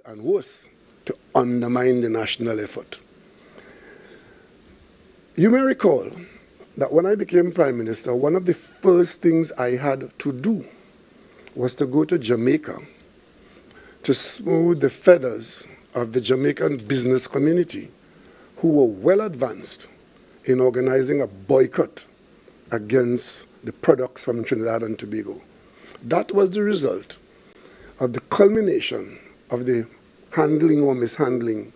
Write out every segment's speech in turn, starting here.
and worse, to undermine the national effort. You may recall that when I became Prime Minister, one of the first things I had to do was to go to Jamaica to smooth the feathers of the Jamaican business community, who were well advanced in organizing a boycott against the products from Trinidad and Tobago. That was the result of the culmination of the handling or mishandling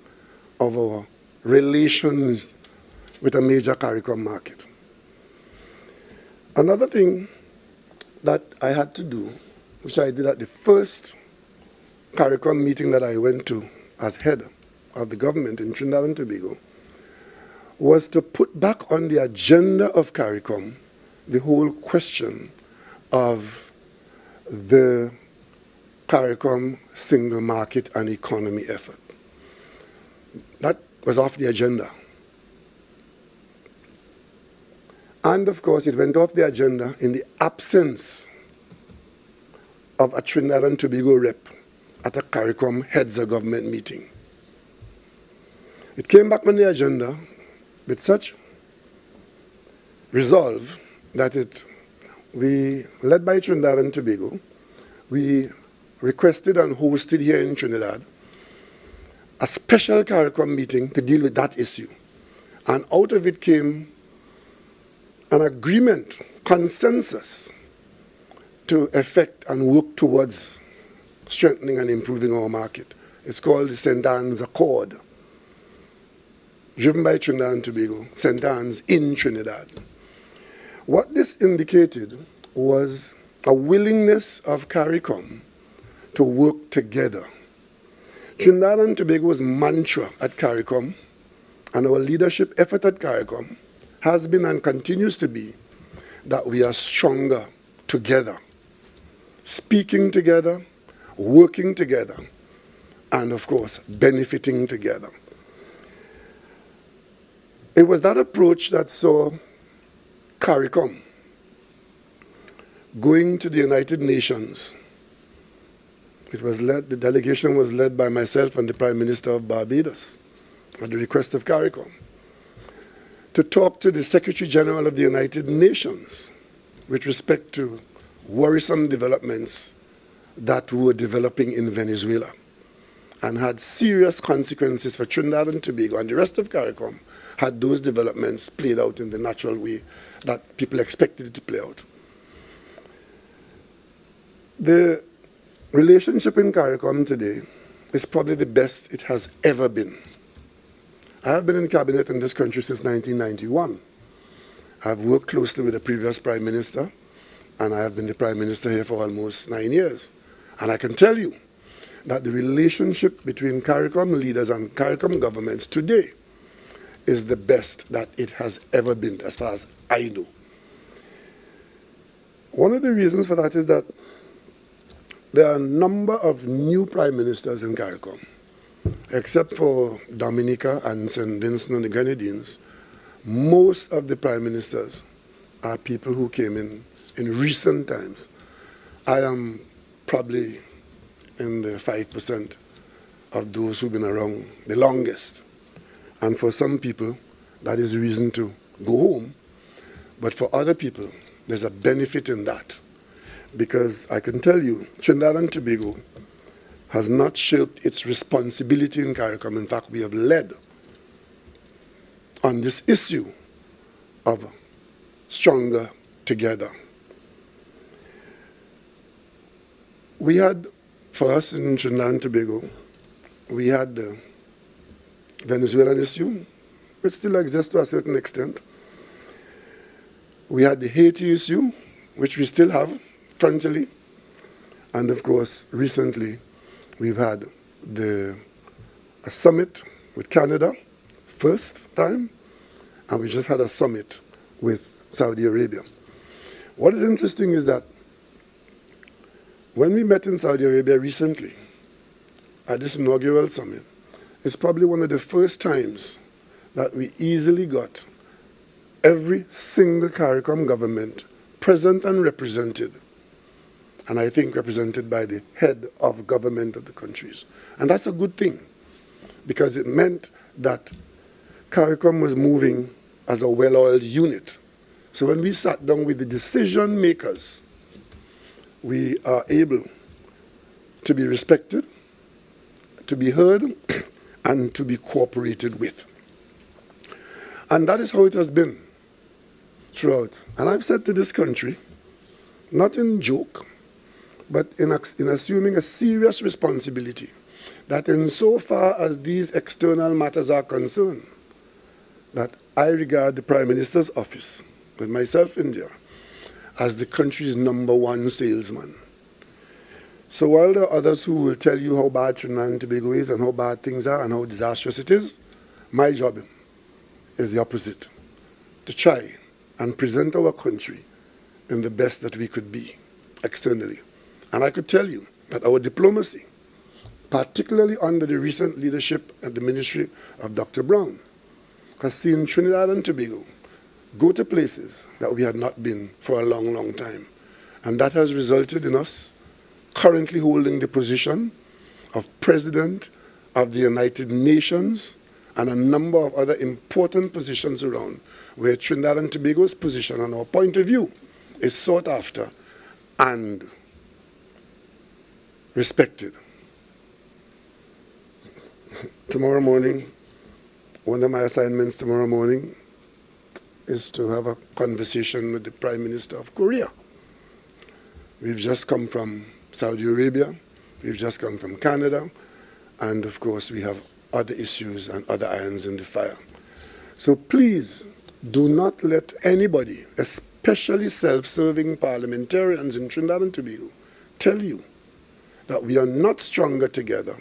of our relations with a major CARICOM market. Another thing that I had to do, which I did at the first CARICOM meeting that I went to as head of the government in Trinidad and Tobago, was to put back on the agenda of CARICOM the whole question of the CARICOM single market and economy effort. That was off the agenda. And of course, it went off the agenda in the absence of a Trinidad and Tobago rep at a CARICOM heads of government meeting. It came back on the agenda with such resolve that we, led by Trinidad and Tobago, we requested and hosted here in Trinidad a special CARICOM meeting to deal with that issue. And out of it came an agreement, consensus, to effect and work towards strengthening and improving our market. It's called the St. Anne's Accord, driven by Trinidad and Tobago, St. Anne's in Trinidad. What this indicated was a willingness of CARICOM to work together. Trinidad and Tobago's mantra at CARICOM and our leadership effort at CARICOM has been and continues to be that we are stronger together, speaking together, working together, and of course, benefiting together. It was that approach that saw CARICOM going to the United Nations. The delegation was led by myself and the Prime Minister of Barbados at the request of CARICOM, to talk to the Secretary General of the United Nations with respect to worrisome developments that were developing in Venezuela and had serious consequences for Trinidad and Tobago, and the rest of CARICOM had those developments played out in the natural way that people expected it to play out. The relationship in CARICOM today is probably the best it has ever been. I have been in cabinet in this country since 1991. I've worked closely with the previous Prime Minister, and I have been the Prime Minister here for almost 9 years. And I can tell you that the relationship between CARICOM leaders and CARICOM governments today is the best that it has ever been, as far as I know. One of the reasons for that is that there are a number of new Prime Ministers in CARICOM. Except for Dominica and St. Vincent and the Grenadines, most of the Prime Ministers are people who came in recent times. I am probably in the 5% of those who've been around the longest. And for some people, that is reason to go home. But for other people, there's a benefit in that. Because I can tell you, Trinidad and Tobago has not shirked its responsibility in CARICOM. In fact, we have led on this issue of stronger together. We had, for us in Trinidad and Tobago, we had the Venezuelan issue, which still exists to a certain extent. We had the Haiti issue, which we still have frontally. And of course, recently, we've had a summit with Canada, first time, and we just had a summit with Saudi Arabia. What is interesting is that when we met in Saudi Arabia recently, at this inaugural summit, it's probably one of the first times that we easily got every single CARICOM government present and represented and I think represented by the head of government of the countries. And that's a good thing, because it meant that CARICOM was moving as a well-oiled unit. So when we sat down with the decision makers, we are able to be respected, to be heard, and to be cooperated with. And that is how it has been throughout. And I've said to this country, not in joke, but in assuming a serious responsibility, that insofar as these external matters are concerned, that I regard the Prime Minister's office, with myself in there, as the country's #1 salesman. So while there are others who will tell you how bad Trinidad and Tobago is and how bad things are and how disastrous it is, my job is the opposite, to try and present our country in the best that we could be externally. And I could tell you that our diplomacy, particularly under the recent leadership at the Ministry of Dr. Brown, has seen Trinidad and Tobago go to places that we had not been for a long, long time. And that has resulted in us currently holding the position of President of the United Nations and a number of other important positions around, where Trinidad and Tobago's position and our point of view is sought after and respected. Tomorrow morning, one of my assignments tomorrow morning is to have a conversation with the Prime Minister of Korea. We've just come from Saudi Arabia, we've just come from Canada, and of course we have other issues and other irons in the fire. So please do not let anybody, especially self-serving parliamentarians in Trinidad and Tobago, tell you that we are not stronger together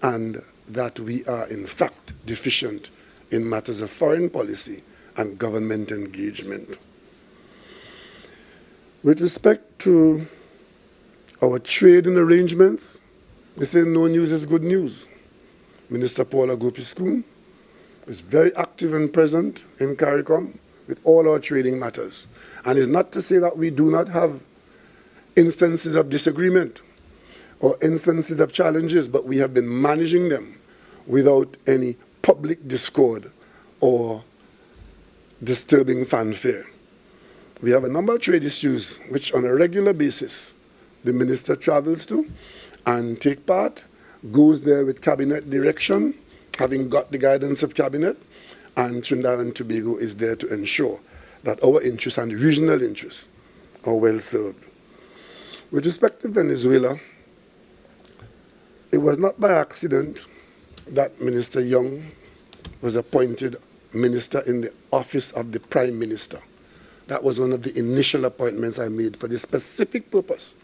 and that we are in fact deficient in matters of foreign policy and government engagement. With respect to our trading arrangements, they say no news is good news. Minister Paula Gopiskun is very active and present in CARICOM with all our trading matters. And it's not to say that we do not have instances of disagreement or instances of challenges, but we have been managing them without any public discord or disturbing fanfare. We have a number of trade issues which on a regular basis the minister travels to and take part, goes there with cabinet direction, having got the guidance of cabinet, and Trinidad and Tobago is there to ensure that our interests and regional interests are well served. With respect to Venezuela, it was not by accident that Minister Young was appointed minister in the office of the Prime Minister. That was one of the initial appointments I made for the specific purpose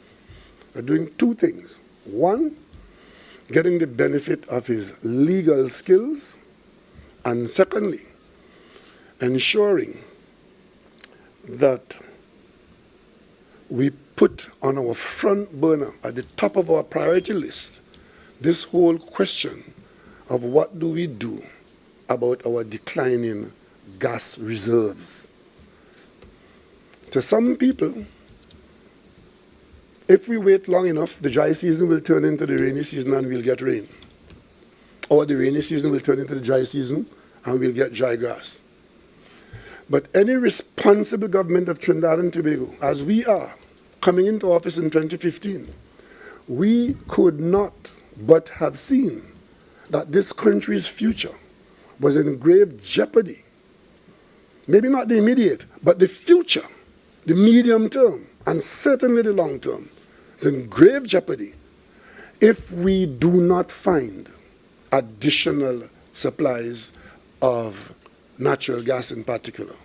of doing two things. One, getting the benefit of his legal skills, and secondly, ensuring that we put on our front burner at the top of our priority list this whole question of what do we do about our declining gas reserves. To some people, if we wait long enough, the dry season will turn into the rainy season and we'll get rain. Or the rainy season will turn into the dry season and we'll get dry grass. But any responsible government of Trinidad and Tobago, as we are coming into office in 2015, we could not but have seen that this country's future was in grave jeopardy. Maybe not the immediate, but the future, the medium term, and certainly the long term, is in grave jeopardy if we do not find additional supplies of natural gas in particular.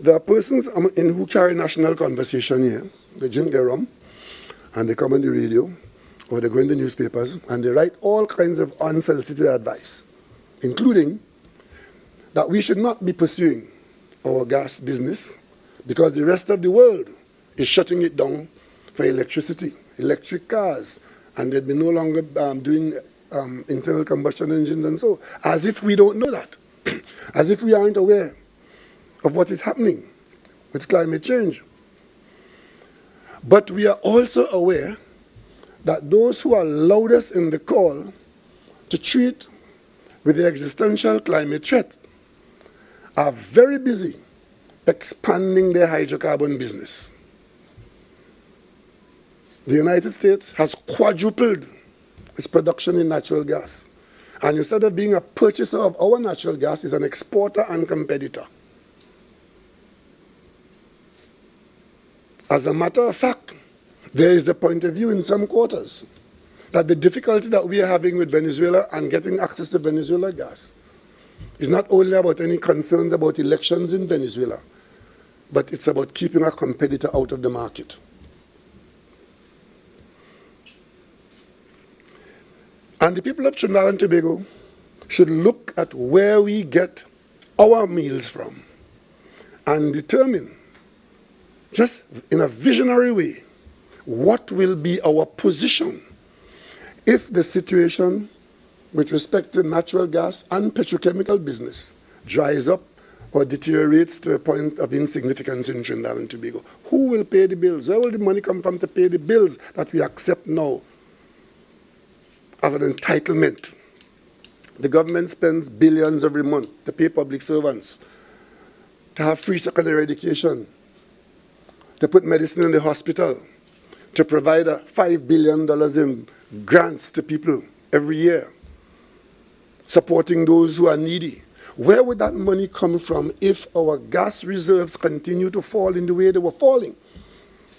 There are persons in who carry national conversation here. They drink their rum, and they come on the radio, or they go in the newspapers, and they write all kinds of unsolicited advice, including that we should not be pursuing our gas business because the rest of the world is shutting it down for electricity, electric cars, and they'd be no longer doing internal combustion engines and so, as if we don't know that, as if we aren't aware of what is happening with climate change. But we are also aware that those who are loudest in the call to treat with the existential climate threat are very busy expanding their hydrocarbon business. The United States has quadrupled its production in natural gas. And instead of being a purchaser of our natural gas, is an exporter and competitor. As a matter of fact, there is the point of view in some quarters that the difficulty that we are having with Venezuela and getting access to Venezuela gas is not only about any concerns about elections in Venezuela, but it's about keeping a competitor out of the market. And the people of Trinidad and Tobago should look at where we get our meals from and determine, just in a visionary way, what will be our position if the situation with respect to natural gas and petrochemical business dries up or deteriorates to a point of insignificance in Trinidad and Tobago. Who will pay the bills? Where will the money come from to pay the bills that we accept now as an entitlement? The government spends billions every month to pay public servants, to have free secondary education, to put medicine in the hospital, to provide $5 billion in grants to people every year, supporting those who are needy. Where would that money come from if our gas reserves continue to fall in the way they were falling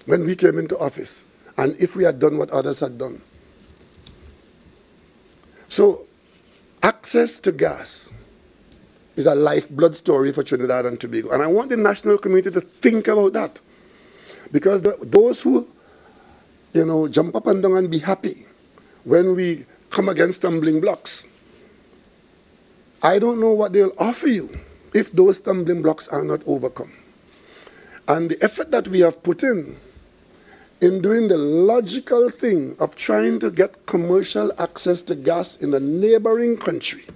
when we came into office, and if we had done what others had done? So, access to gas is a lifeblood story for Trinidad and Tobago. And I want the national community to think about that. Because those who, jump up and down and be happy when we come against stumbling blocks, I don't know what they'll offer you if those stumbling blocks are not overcome. And the effort that we have put in doing the logical thing of trying to get commercial access to gas in a neighboring country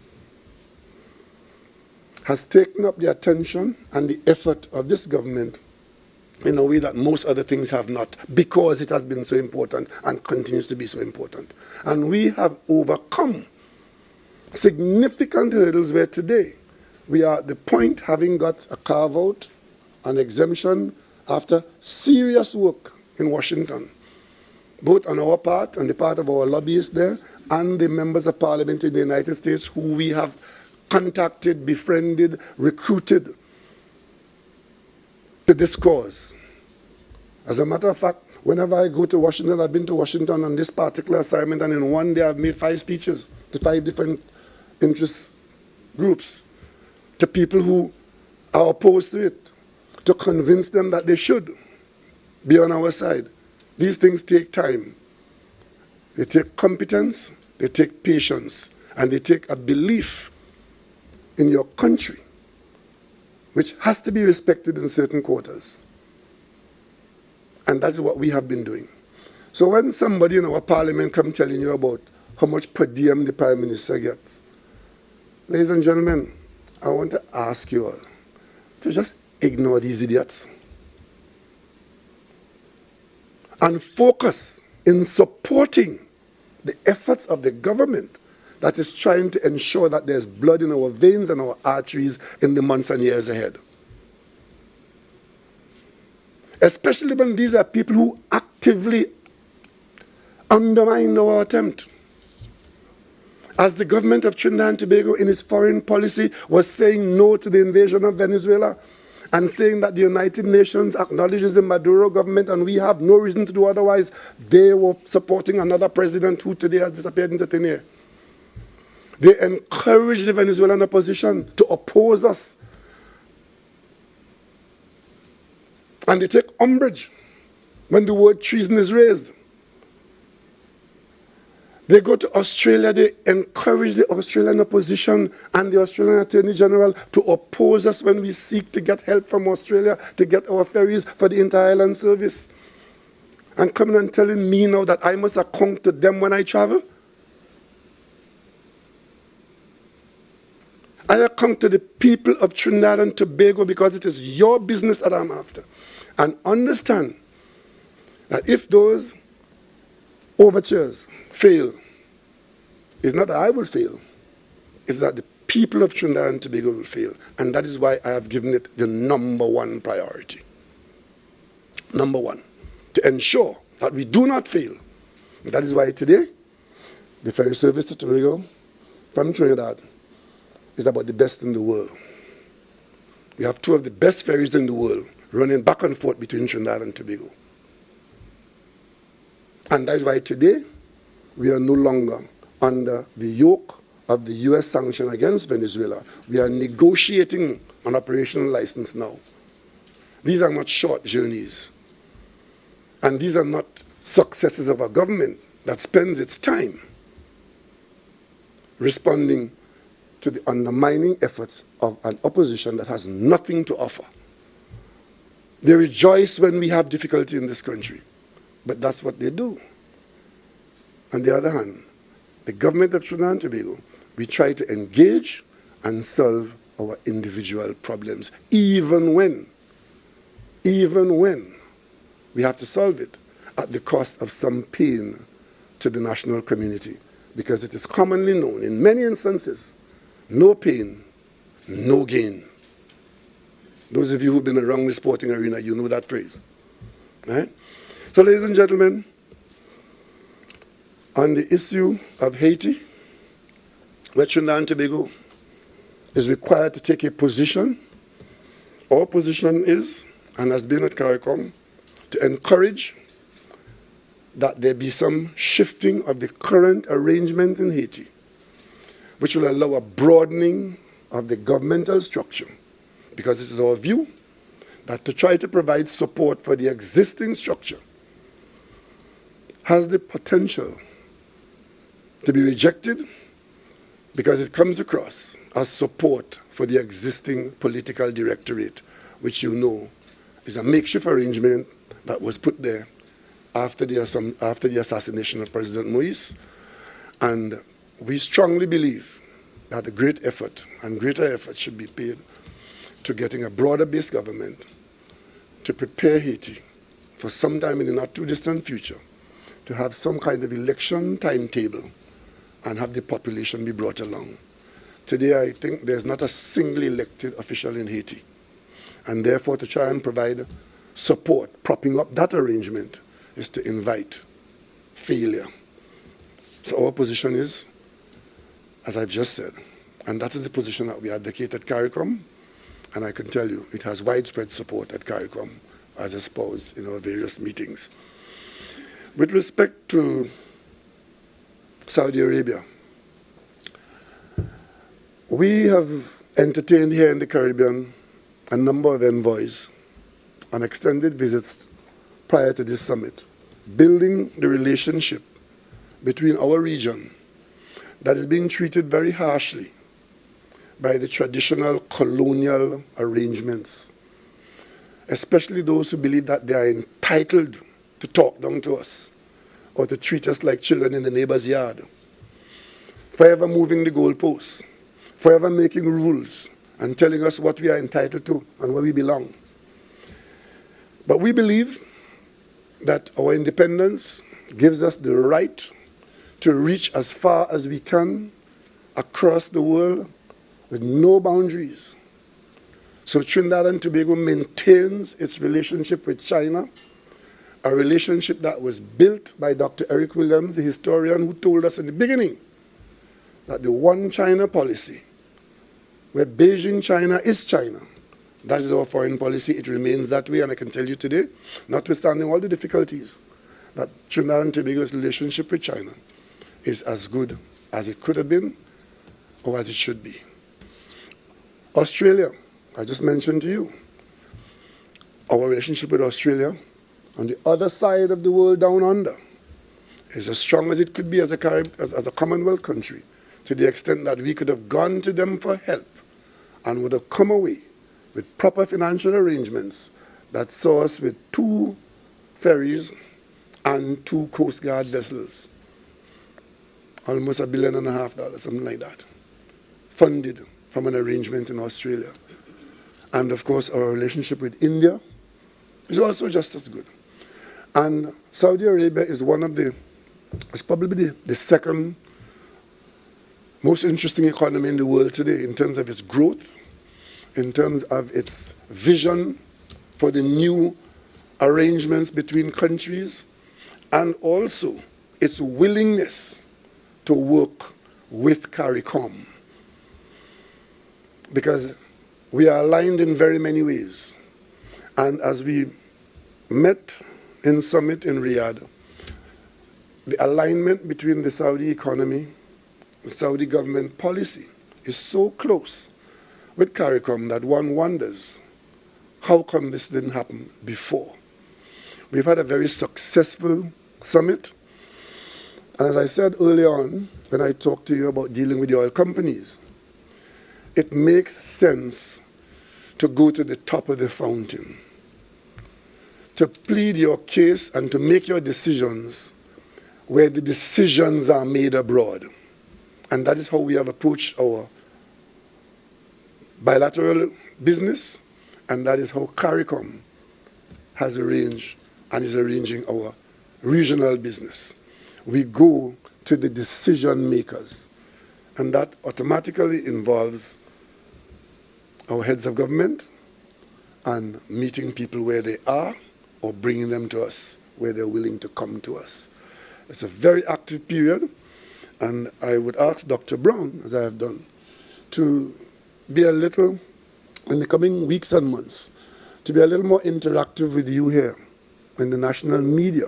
has taken up the attention and the effort of this government in a way that most other things have not, because it has been so important and continues to be so important. And we have overcome significant hurdles where today we are at the point, having got a carve-out, an exemption, after serious work in Washington, both on our part and the part of our lobbyists there, and the members of parliament in the United States who we have contacted, befriended, recruited to this cause. As a matter of fact, whenever I go to Washington, I've been to Washington on this particular assignment, and in one day I've made 5 speeches to 5 different interest groups, to people who are opposed to it, to convince them that they should be on our side. These things take time. They take competence, they take patience, and they take a belief in your country, which has to be respected in certain quarters. And that's what we have been doing. So when somebody in our parliament comes telling you about how much per diem the Prime Minister gets, ladies and gentlemen, I want to ask you all to just ignore these idiots and focus in supporting the efforts of the government that is trying to ensure that there's blood in our veins and our arteries in the months and years ahead. Especially when these are people who actively undermine our attempt. As the government of Trinidad and Tobago in its foreign policy was saying no to the invasion of Venezuela and saying that the United Nations acknowledges the Maduro government and we have no reason to do otherwise, they were supporting another president who today has disappeared into thin air. They encouraged the Venezuelan opposition to oppose us. And they take umbrage when the word treason is raised. They go to Australia, they encourage the Australian opposition and the Australian Attorney General to oppose us when we seek to get help from Australia to get our ferries for the inter-island service. And coming and telling me now that I must account to them when I travel. I account to the people of Trinidad and Tobago because it is your business that I'm after. And understand that if those overtures fail, it's not that I will fail, it's that the people of Trinidad and Tobago will fail. And that is why I have given it the #1 priority. #1, to ensure that we do not fail. And that is why today, the ferry service to Tobago from Trinidad is about the best in the world. We have 2 of the best ferries in the world running back and forth between Trinidad and Tobago. And that is why today, we are no longer under the yoke of the US sanction against Venezuela. We are negotiating an operational license now. These are not short journeys. And these are not successes of a government that spends its time responding to the undermining efforts of an opposition that has nothing to offer. They rejoice when we have difficulty in this country, but that's what they do. On the other hand, the government of Trinidad and Tobago, we try to engage and solve our individual problems, even when we have to solve it at the cost of some pain to the national community, because it is commonly known in many instances, no pain, no gain. Those of you who've been around the sporting arena, you know that phrase. Right? So ladies and gentlemen, on the issue of Haiti, where Trinidad and Tobago is required to take a position, our position is, and has been at CARICOM, to encourage that there be some shifting of the current arrangement in Haiti, which will allow a broadening of the governmental structure, because it is our view that to try to provide support for the existing structure has the potential to be rejected because it comes across as support for the existing political directorate, which you know is a makeshift arrangement that was put there after the assassination of President Moïse. And we strongly believe that a great effort and greater effort should be paid to getting a broader-based government to prepare Haiti for some time in the not-too-distant future to have some kind of election timetable and have the population be brought along. Today, I think there's not a single elected official in Haiti. And therefore, to try and provide support, propping up that arrangement, is to invite failure. So our position is, as I've just said, and that is the position that we advocate at CARICOM, and I can tell you it has widespread support at CARICOM, as espoused in our various meetings. With respect to Saudi Arabia, we have entertained here in the Caribbean a number of envoys on extended visits prior to this summit, building the relationship between our region that is being treated very harshly by the traditional colonial arrangements, especially those who believe that they are entitled to talk down to us or to treat us like children in the neighbor's yard, forever moving the goalposts, forever making rules and telling us what we are entitled to and where we belong. But we believe that our independence gives us the right to reach as far as we can across the world with no boundaries. So Trinidad and Tobago maintains its relationship with China, a relationship that was built by Dr. Eric Williams, the historian who told us in the beginning that the one China policy, where Beijing China is China, that is our foreign policy. It remains that way, and I can tell you today, notwithstanding all the difficulties, that Trinidad and Tobago's relationship with China is as good as it could have been or as it should be. Australia, I just mentioned to you, our relationship with Australia on the other side of the world down under is as strong as it could be as a Commonwealth country, to the extent that we could have gone to them for help and would have come away with proper financial arrangements that saw us with 2 ferries and 2 Coast Guard vessels, almost $1.5 billion, something like that, funded from an arrangement in Australia. And of course, our relationship with India is also just as good. And Saudi Arabia is it's probably the second most interesting economy in the world today in terms of its growth, in terms of its vision for the new arrangements between countries, and also its willingness to work with CARICOM. Because we are aligned in very many ways. And as we met in summit in Riyadh, the alignment between the Saudi economy, the Saudi government policy is so close with CARICOM that one wonders, how come this didn't happen before? We've had a very successful summit. And as I said early on, when I talked to you about dealing with the oil companies, it makes sense to go to the top of the fountain, to plead your case and to make your decisions where the decisions are made abroad. And that is how we have approached our bilateral business, and that is how CARICOM has arranged and is arranging our regional business. We go to the decision makers, and that automatically involves our heads of government and meeting people where they are or bringing them to us where they're willing to come to us. It's a very active period, and I would ask Dr. Brown, as I have done, to be a little, in the coming weeks and months, to be a little more interactive with you here in the national media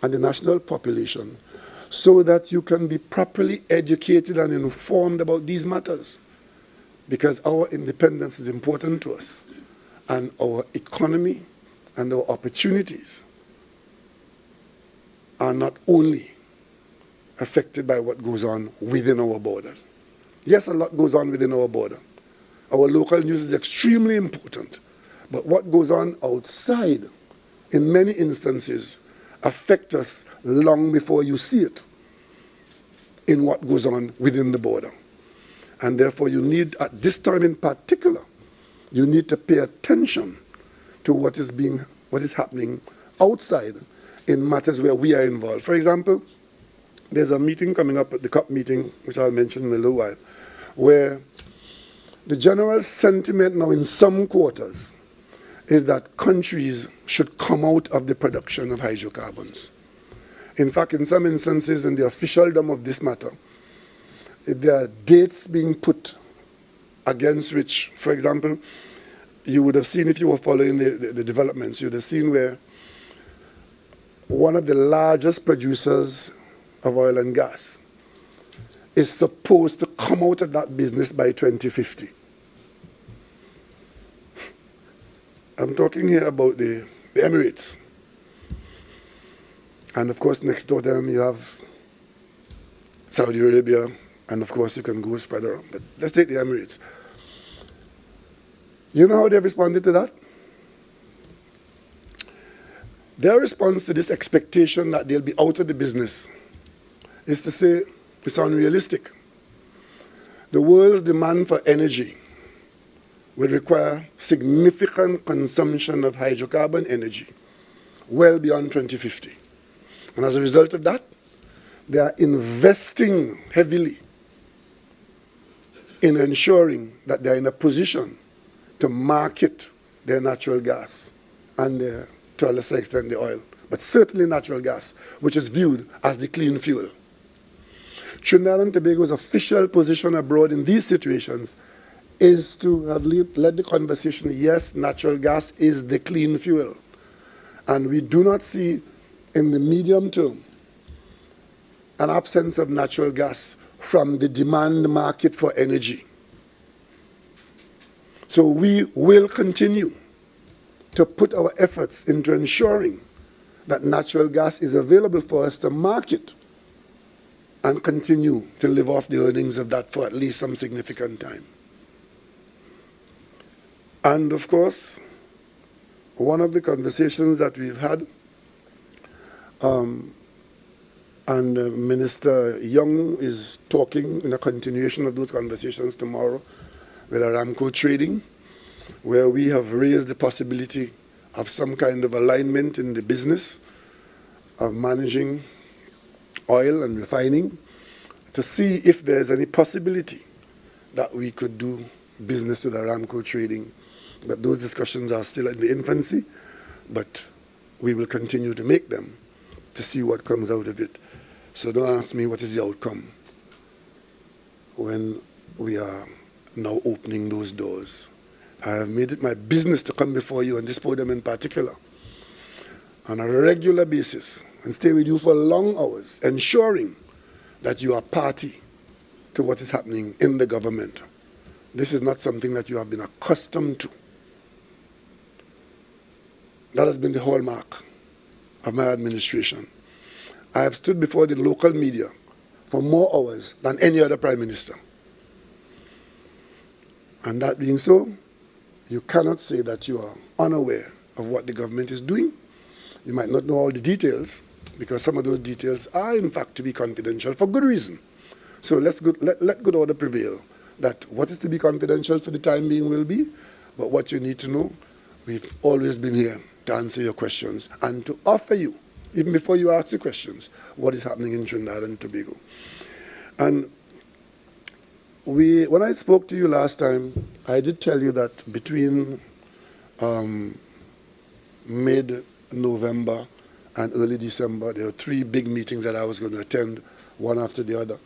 and the national population, so that you can be properly educated and informed about these matters. Because our independence is important to us, and our economy and our opportunities are not only affected by what goes on within our borders. Yes, a lot goes on within our border. Our local news is extremely important, but what goes on outside, in many instances, affect us long before you see it in what goes on within the border. And therefore you need, at this time in particular, you need to pay attention to what is happening outside in matters where we are involved. For example, there's a meeting coming up at the COP meeting, which I'll mention in a little while, where the general sentiment now in some quarters is that countries should come out of the production of hydrocarbons. In fact, in some instances, in the officialdom of this matter, there are dates being put against which, for example, you would have seen, if you were following the developments, you would have seen where one of the largest producers of oil and gas is supposed to come out of that business by 2050. I'm talking here about the Emirates. And of course, next door to them you have Saudi Arabia, and of course you can go spread around. But let's take the Emirates. You know how they responded to that? Their response to this expectation that they'll be out of the business is to say it's unrealistic. The world's demand for energy will require significant consumption of hydrocarbon energy well beyond 2050. And as a result of that, they are investing heavily in ensuring that they are in a position to market their natural gas and to a lesser extent the oil, but certainly natural gas, which is viewed as the clean fuel. Trinidad and Tobago's official position abroad in these situations is to have led the conversation, yes, natural gas is the clean fuel. And we do not see in the medium term an absence of natural gas from the demand market for energy. So we will continue to put our efforts into ensuring that natural gas is available for us to market and continue to live off the earnings of that for at least some significant time. And of course, one of the conversations that we've had, and Minister Young is talking in a continuation of those conversations tomorrow with Aramco Trading, where we have raised the possibility of some kind of alignment in the business of managing oil and refining to see if there's any possibility that we could do business with Aramco trading. But those discussions are still in the infancy, but we will continue to make them to see what comes out of it. So don't ask me what is the outcome when we are now opening those doors. I have made it my business to come before you on this podium in particular on a regular basis and stay with you for long hours, ensuring that you are party to what is happening in the government. This is not something that you have been accustomed to. That has been the hallmark of my administration. I have stood before the local media for more hours than any other prime minister. And that being so, you cannot say that you are unaware of what the government is doing. You might not know all the details, because some of those details are in fact to be confidential for good reason. So let good order prevail, that what is to be confidential for the time being will be, but what you need to know, we've always been here to answer your questions and to offer you, even before you ask the questions, what is happening in Trinidad and Tobago. And when I spoke to you last time, I did tell you that between mid-November and early December, there were 3 big meetings that I was going to attend, one after the other.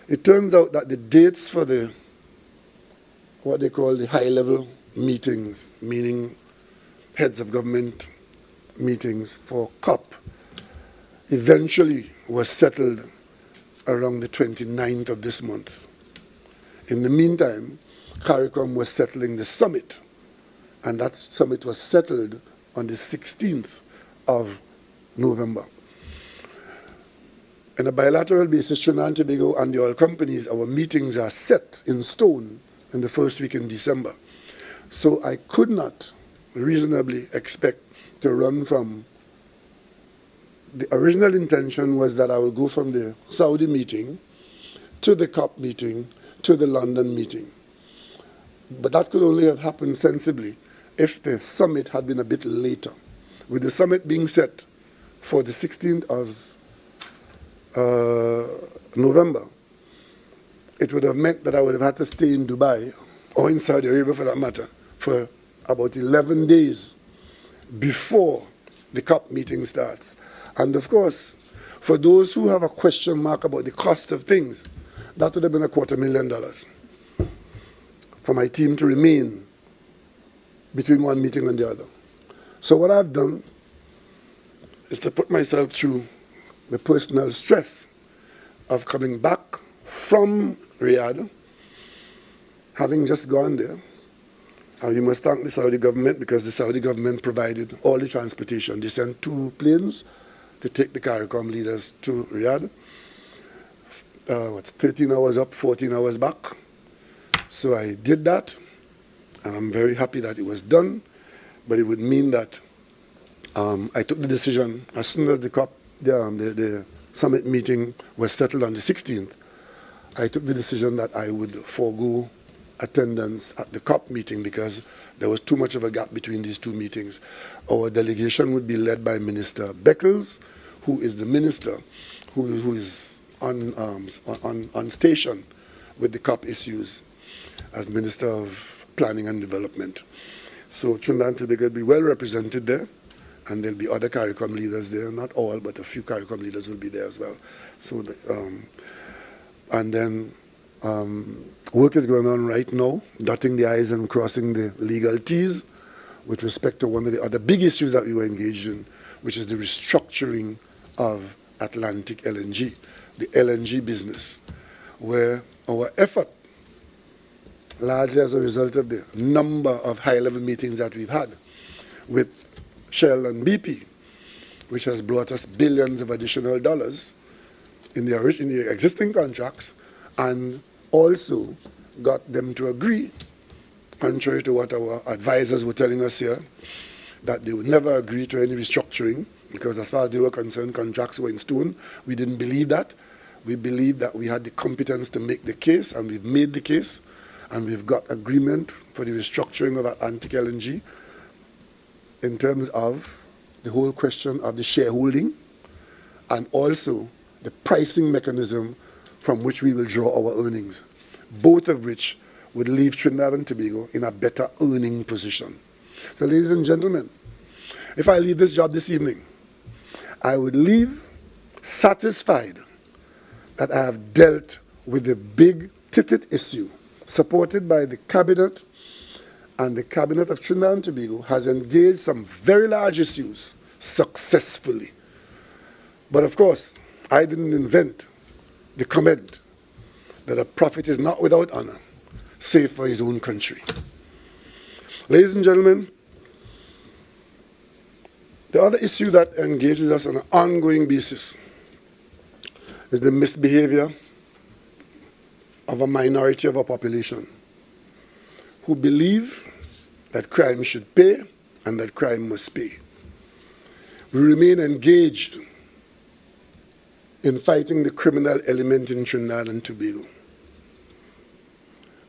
It turns out that the dates for the, what they call the high-level meetings, meaning heads of government meetings for COP, eventually was settled around the 29th of this month. In the meantime, CARICOM was settling the summit, and that summit was settled on the 16th of November. On a bilateral basis, Trinidad and Tobago and the oil companies, our meetings are set in stone in the first week in December. So I could not reasonably expect to run from. The original intention was that I will go from the Saudi meeting to the COP meeting to the London meeting. But that could only have happened sensibly if the summit had been a bit later. With the summit being set for the 16th of November, it would have meant that I would have had to stay in Dubai, or in Saudi Arabia for that matter, for about 11 days before the COP meeting starts. And of course, for those who have a question mark about the cost of things, that would have been $250,000 for my team to remain between one meeting and the other. So what I've done is to put myself through the personal stress of coming back from Riyadh, having just gone there. And we must thank the Saudi government, because the Saudi government provided all the transportation. They sent 2 planes to take the CARICOM leaders to Riyadh. 13 hours up, 14 hours back. So I did that, and I'm very happy that it was done. But it would mean that I took the decision as soon as the summit meeting was settled on the 16th. I took the decision that I would forego attendance at the COP meeting because there was too much of a gap between these 2 meetings. Our delegation would be led by Minister Beckles, who is the minister who is on station with the COP issues as Minister of Planning and Development. So Trinidad and Tobago will be well represented there, and there'll be other CARICOM leaders there. Not all, but a few CARICOM leaders will be there as well. So, and then work is going on right now, dotting the I's and crossing the legal T's with respect to one of the other big issues that we were engaged in, which is the restructuring of Atlantic LNG, the LNG business, where our effort, largely as a result of the number of high-level meetings that we've had with Shell and BP, which has brought us billions of additional dollars in the existing contracts, and also got them to agree, contrary to what our advisors were telling us here, that they would never agree to any restructuring, because as far as they were concerned, contracts were in stone. We didn't believe that. We believed that we had the competence to make the case, and we've made the case, and we've got agreement for the restructuring of Atlantic LNG in terms of the whole question of the shareholding, and also the pricing mechanism from which we will draw our earnings, both of which would leave Trinidad and Tobago in a better earning position. So ladies and gentlemen, if I leave this job this evening, I would leave satisfied that I have dealt with the big ticket issue supported by the cabinet, and the cabinet of Trinidad and Tobago has engaged some very large issues successfully. But of course, I didn't invent the comment that a prophet is not without honor, save for his own country. Ladies and gentlemen, the other issue that engages us on an ongoing basis is the misbehavior of a minority of our population who believe that crime should pay and that crime must pay. We remain engaged in fighting the criminal element in Trinidad and Tobago.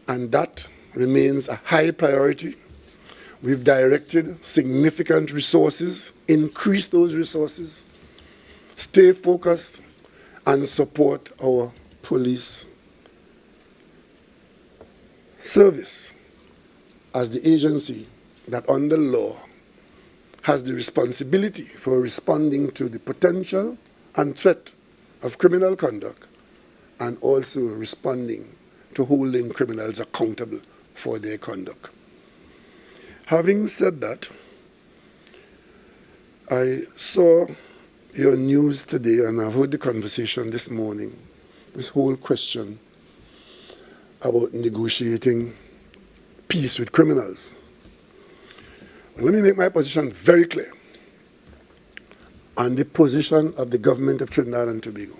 And that remains a high priority. We've directed significant resources, increase those resources, stay focused, and support our police service as the agency that under law has the responsibility for responding to the potential and threat of criminal conduct, and also responding to holding criminals accountable for their conduct. Having said that, I saw your news today and I heard the conversation this morning, this whole question about negotiating peace with criminals. Well, let me make my position very clear on the position of the government of Trinidad and Tobago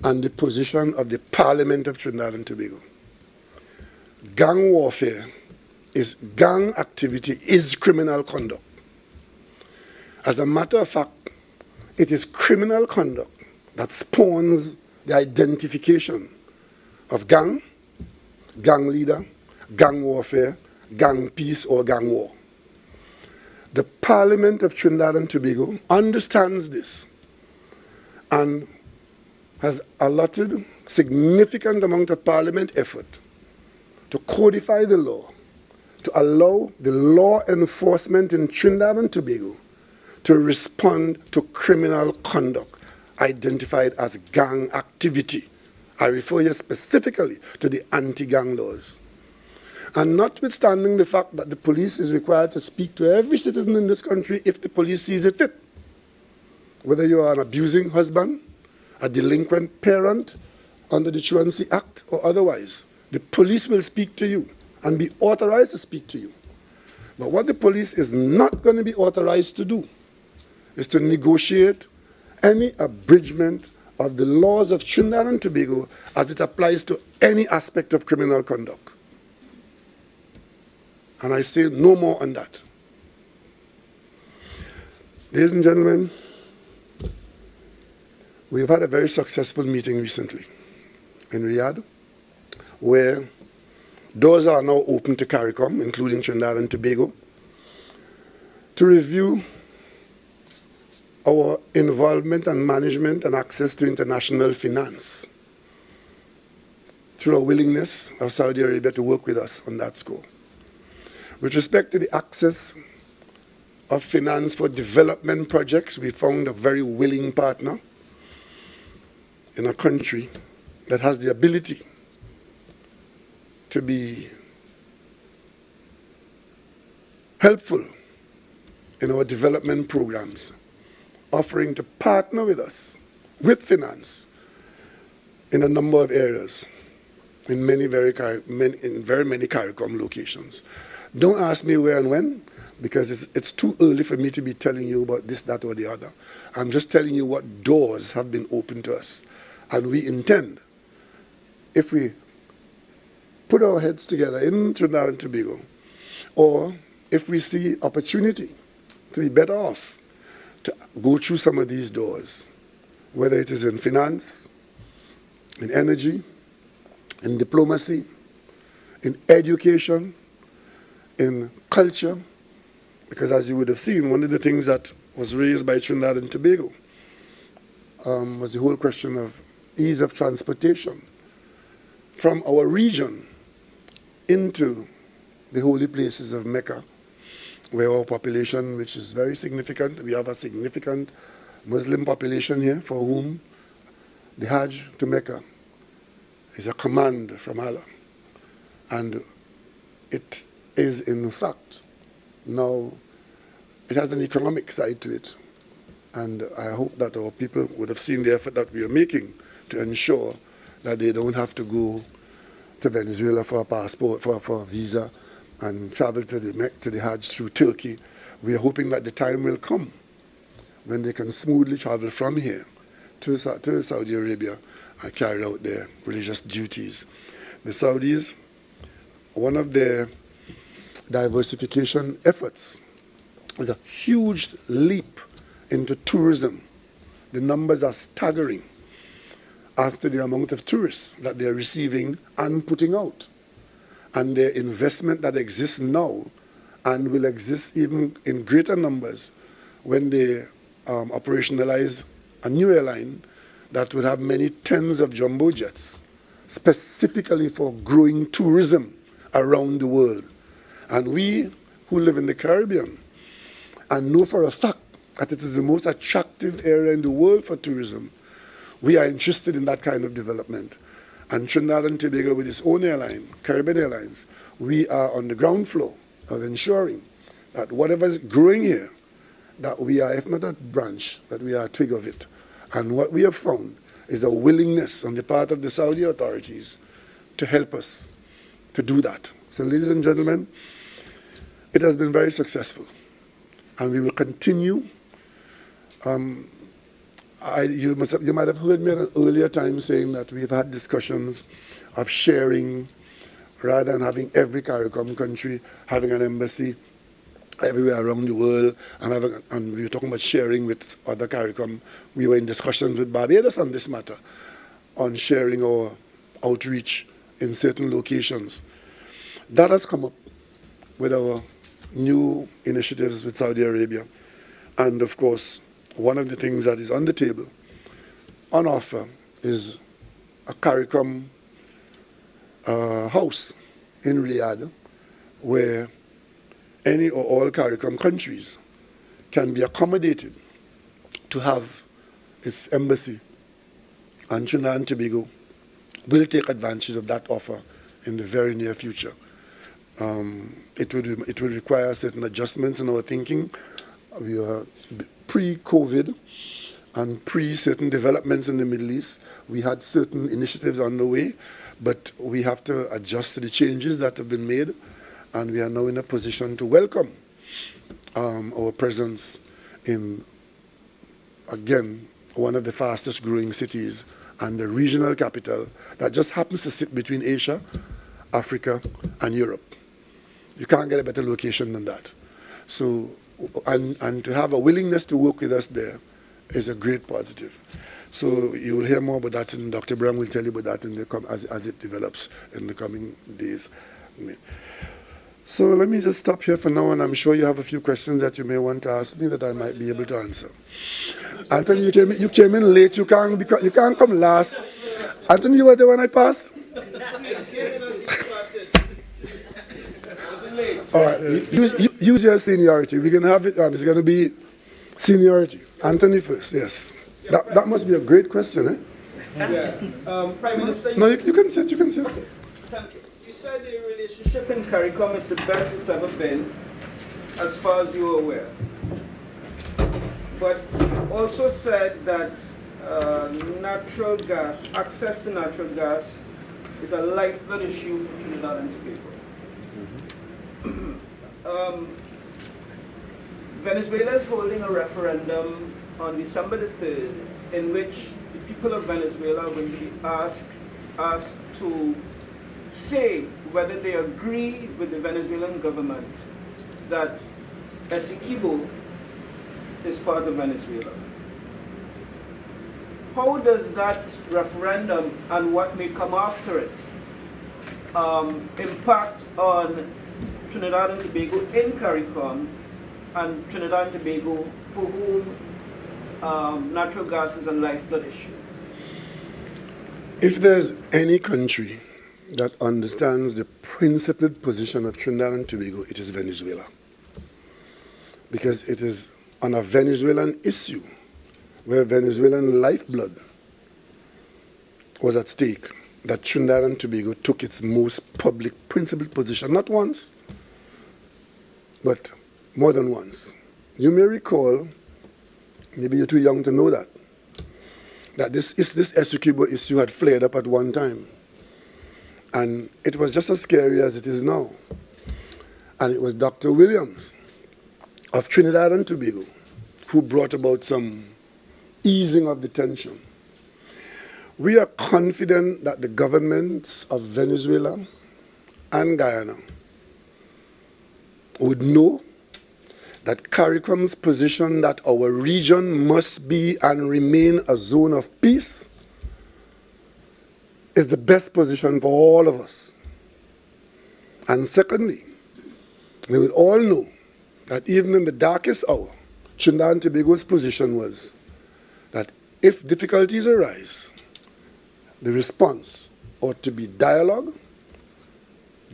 and the position of the Parliament of Trinidad and Tobago. Gang warfare gang activity is criminal conduct. As a matter of fact, it is criminal conduct that spawns the identification of gang leader, gang warfare, gang peace, or gang war. The Parliament of Trinidad and Tobago understands this and has allotted significant amount of Parliament effort to codify the law, to allow the law enforcement in Trinidad and Tobago to respond to criminal conduct identified as gang activity. I refer here specifically to the anti-gang laws. And notwithstanding the fact that the police is required to speak to every citizen in this country if the police sees it fit, whether you are an abusing husband, a delinquent parent under the Truancy Act or otherwise, the police will speak to you and be authorized to speak to you. But what the police is not going to be authorized to do is to negotiate any abridgment of the laws of Trinidad and Tobago as it applies to any aspect of criminal conduct. And I say no more on that. Ladies and gentlemen, we have had a very successful meeting recently in Riyadh, where doors are now open to CARICOM, including Trinidad and Tobago, to review our involvement and management and access to international finance through a willingness of Saudi Arabia to work with us on that score. With respect to the access of finance for development projects, we found a very willing partner in a country that has the ability to be helpful in our development programs, offering to partner with us with finance in a number of areas, in very many CARICOM locations. Don't ask me where and when, because it's too early for me to be telling you about this, that, or the other. I'm just telling you what doors have been opened to us. And we intend, if we put our heads together in Trinidad and Tobago, or if we see opportunity to be better off, to go through some of these doors, whether it is in finance, in energy, in diplomacy, in education, in culture, because as you would have seen, one of the things that was raised by Trinidad and Tobago was the whole question of ease of transportation from our region into the holy places of Mecca, where our population, which is very significant, we have a significant Muslim population here for whom the Hajj to Mecca is a command from Allah. And it is in fact now, it has an economic side to it. And I hope that our people would have seen the effort that we are making to ensure that they don't have to go to Venezuela for a passport, for a visa, and travel to the Hajj through Turkey. We are hoping that the time will come when they can smoothly travel from here to Saudi Arabia and carry out their religious duties. The Saudis, one of their diversification efforts is a huge leap into tourism. The numbers are staggering as to the amount of tourists that they are receiving and putting out. And their investment that exists now and will exist even in greater numbers when they operationalize a new airline that will have many tens of jumbo jets specifically for growing tourism around the world. And we who live in the Caribbean and know for a fact that it is the most attractive area in the world for tourism, we are interested in that kind of development. And Trinidad and Tobago, with its own airline, Caribbean Airlines, we are on the ground floor of ensuring that whatever is growing here, that we are, if not a branch, that we are a twig of it. And what we have found is a willingness on the part of the Saudi authorities to help us to do that. So ladies and gentlemen, it has been very successful. And we will continue. You might have heard me at an earlier time saying that we've had discussions of sharing, rather than having every CARICOM country having an embassy everywhere around the world, and we were talking about sharing with other CARICOM. We were in discussions with Barbados on this matter, on sharing our outreach in certain locations. That has come up with our new initiatives with Saudi Arabia. And of course, one of the things that is on the table, on offer, is a CARICOM house in Riyadh, where any or all CARICOM countries can be accommodated to have its embassy. And Trinidad and Tobago will take advantage of that offer in the very near future. It will require certain adjustments in our thinking. We are pre-COVID and pre-certain developments in the Middle East. We had certain initiatives on the way, but we have to adjust to the changes that have been made, and we are now in a position to welcome our presence in, again, one of the fastest growing cities and the regional capital that just happens to sit between Asia, Africa, and Europe. You can't get a better location than that. So, and to have a willingness to work with us there is a great positive. So you will hear more about that, and Dr. Brown will tell you about that in as it develops in the coming days. So let me just stop here for now, and I'm sure you have a few questions that you may want to ask me that I might be able to answer. Anthony, you came in late. You can't come last. Anthony, you were there when I passed? All right, use your seniority. We're going to have it, it's going to be seniority. Anthony first, yes. That must be a great question, eh? Yeah. Prime Minister... No, you can sit, Thank you. You said the relationship in CARICOM is the best it's ever been, as far as you're aware. But you also said that natural gas, access to natural gas, is a lifeblood issue for Trinidad and Tobago. Venezuela is holding a referendum on December the 3rd, in which the people of Venezuela will be asked to say whether they agree with the Venezuelan government that Essequibo is part of Venezuela. How does that referendum and what may come after it impact on Trinidad and Tobago in CARICOM, and Trinidad and Tobago for whom natural gas is a lifeblood issue? If there's any country that understands the principled position of Trinidad and Tobago, it is Venezuela. Because it is on a Venezuelan issue where Venezuelan lifeblood was at stake that Trinidad and Tobago took its most public principled position, not once, but more than once. You may recall, maybe you're too young to know that this Essequibo issue had flared up at one time. And it was just as scary as it is now. And it was Dr. Williams of Trinidad and Tobago who brought about some easing of the tension. We are confident that the governments of Venezuela and Guyana would know that CARICOM's position that our region must be and remain a zone of peace is the best position for all of us. And secondly, they will all know that even in the darkest hour, Trinidad and Tobago's position was that if difficulties arise, the response ought to be dialogue,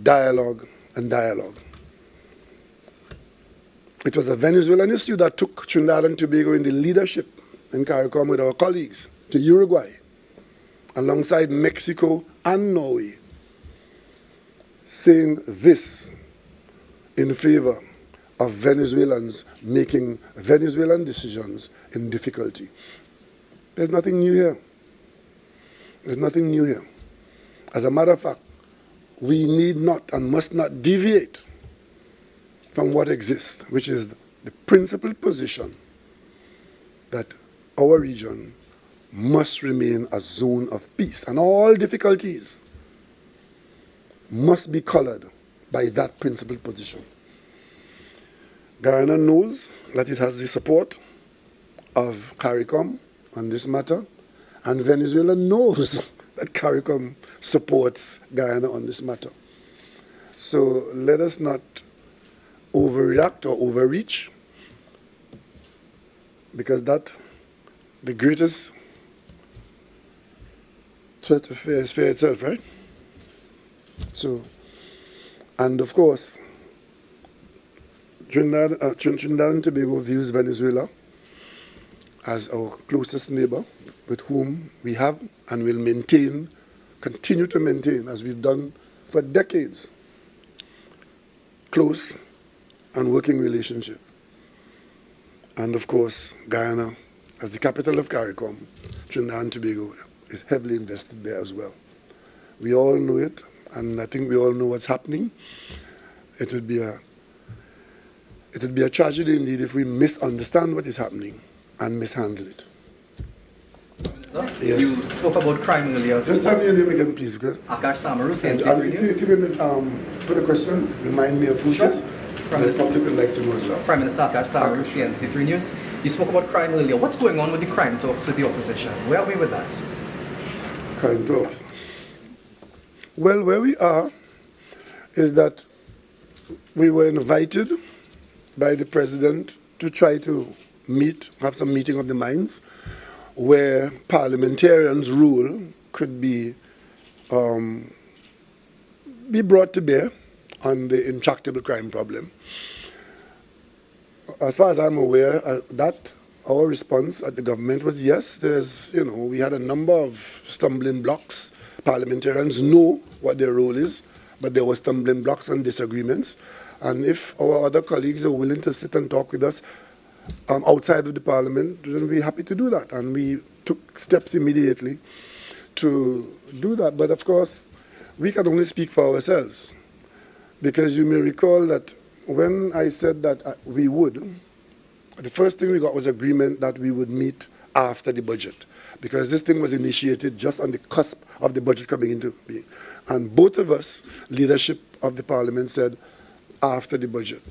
dialogue, and dialogue. It was a Venezuelan issue that took Trinidad and Tobago in the leadership in CARICOM with our colleagues to Uruguay, alongside Mexico and Norway, saying this in favor of Venezuelans making Venezuelan decisions in difficulty. There's nothing new here. There's nothing new here. As a matter of fact, we need not and must not deviate from what exists, which is the principled position that our region must remain a zone of peace, and all difficulties must be colored by that principled position. Guyana knows that it has the support of CARICOM on this matter, and Venezuela knows that CARICOM supports Guyana on this matter. So let us not overreact or overreach, because that, the greatest threat to fear is fear itself, right? So, and of course, Trinidad and Tobago views Venezuela as our closest neighbor, with whom we have and will maintain, continue to maintain, as we've done for decades, close and working relationship. And of course, Guyana, as the capital of CARICOM, Trinidad and Tobago is heavily invested there as well. We all know it, and I think we all know what's happening. It would be a tragedy indeed if we misunderstand what is happening and mishandle it. Yes. You spoke about crime earlier. Just tell me your name again, please, because Akash Samaru, and if you can put a question, remind me of who it is. The public would like to know as well. Prime Minister Akash Samaru, CNC3 News. You spoke about crime earlier. What's going on with the crime talks with the opposition? Where are we with that? Crime talks. Well, where we are is that we were invited by the president to try to have some meeting of the minds, where parliamentarians' rule could be brought to bear on the intractable crime problem. As far as I'm aware, that our response at the government was yes. We had a number of stumbling blocks. Parliamentarians know what their role is, but there were stumbling blocks and disagreements. And if our other colleagues are willing to sit and talk with us outside of the parliament, then we're happy to do that. And we took steps immediately to do that. But of course, we can only speak for ourselves. Because you may recall that when I said that we would, the first thing we got was agreement that we would meet after the budget. Because this thing was initiated just on the cusp of the budget coming into being. And both of us, leadership of the parliament, said after the budget.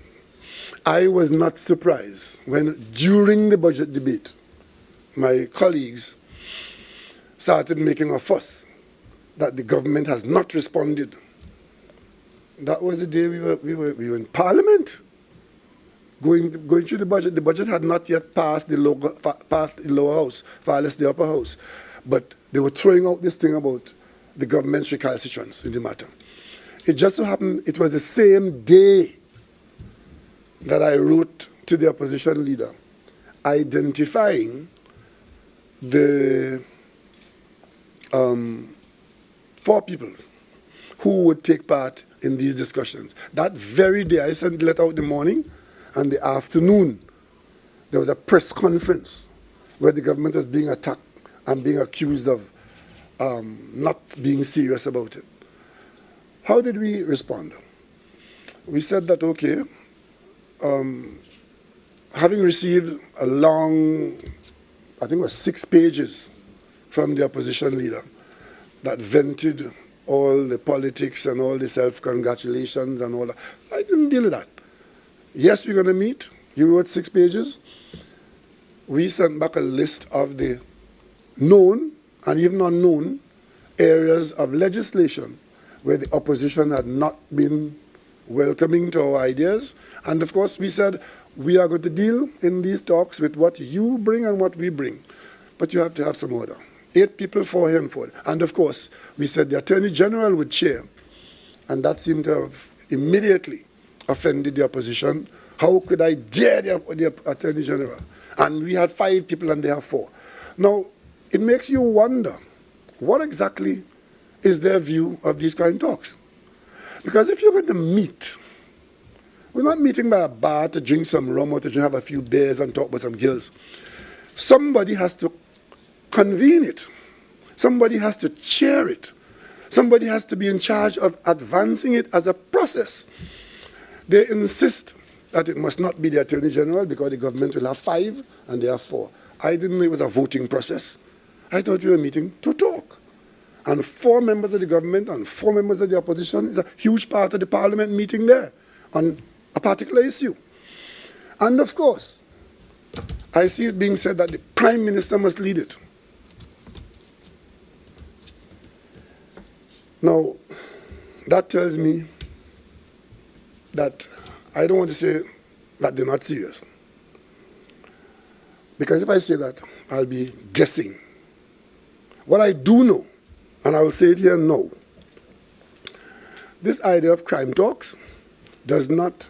I was not surprised when, during the budget debate, my colleagues started making a fuss that the government has not responded. That was the day we were in Parliament. going through the budget had not yet passed the lower house, far less the upper house. But they were throwing out this thing about the government's recalcitrance in the matter. It just so happened it was the same day that I wrote to the opposition leader identifying the 4 people who would take part in these discussions. That very day, I sent the letter out in the morning, and the afternoon, there was a press conference where the government was being attacked and being accused of not being serious about it. How did we respond? We said that, okay, having received a long, I think it was 6 pages from the opposition leader that vented all the politics and all the self-congratulations and all that, I didn't deal with that. Yes, we're going to meet. You wrote 6 pages. We sent back a list of the known and even unknown areas of legislation where the opposition had not been welcoming to our ideas. And of course, we said, we are going to deal in these talks with what you bring and what we bring. But you have to have some order. 8 people for him for it. And of course, we said the Attorney General would chair. And that seemed to have immediately offended the opposition. How could I dare the Attorney General? And we had 5 people and they have 4. Now, it makes you wonder, what exactly is their view of these crime talks? Because if you're going to meet, we're not meeting by a bar to drink some rum or to have a few beers and talk about some girls. Somebody has to convene it. Somebody has to chair it. Somebody has to be in charge of advancing it as a process. They insist that it must not be the Attorney General because the government will have 5 and they have 4. I didn't know it was a voting process. I thought we were meeting to talk. And 4 members of the government and 4 members of the opposition is a huge part of the parliament meeting there on a particular issue. And of course, I see it being said that the Prime Minister must lead it. Now, that tells me that I don't want to say that they're not serious. Because if I say that, I'll be guessing. What I do know, and I will say it here now, this idea of crime talks does not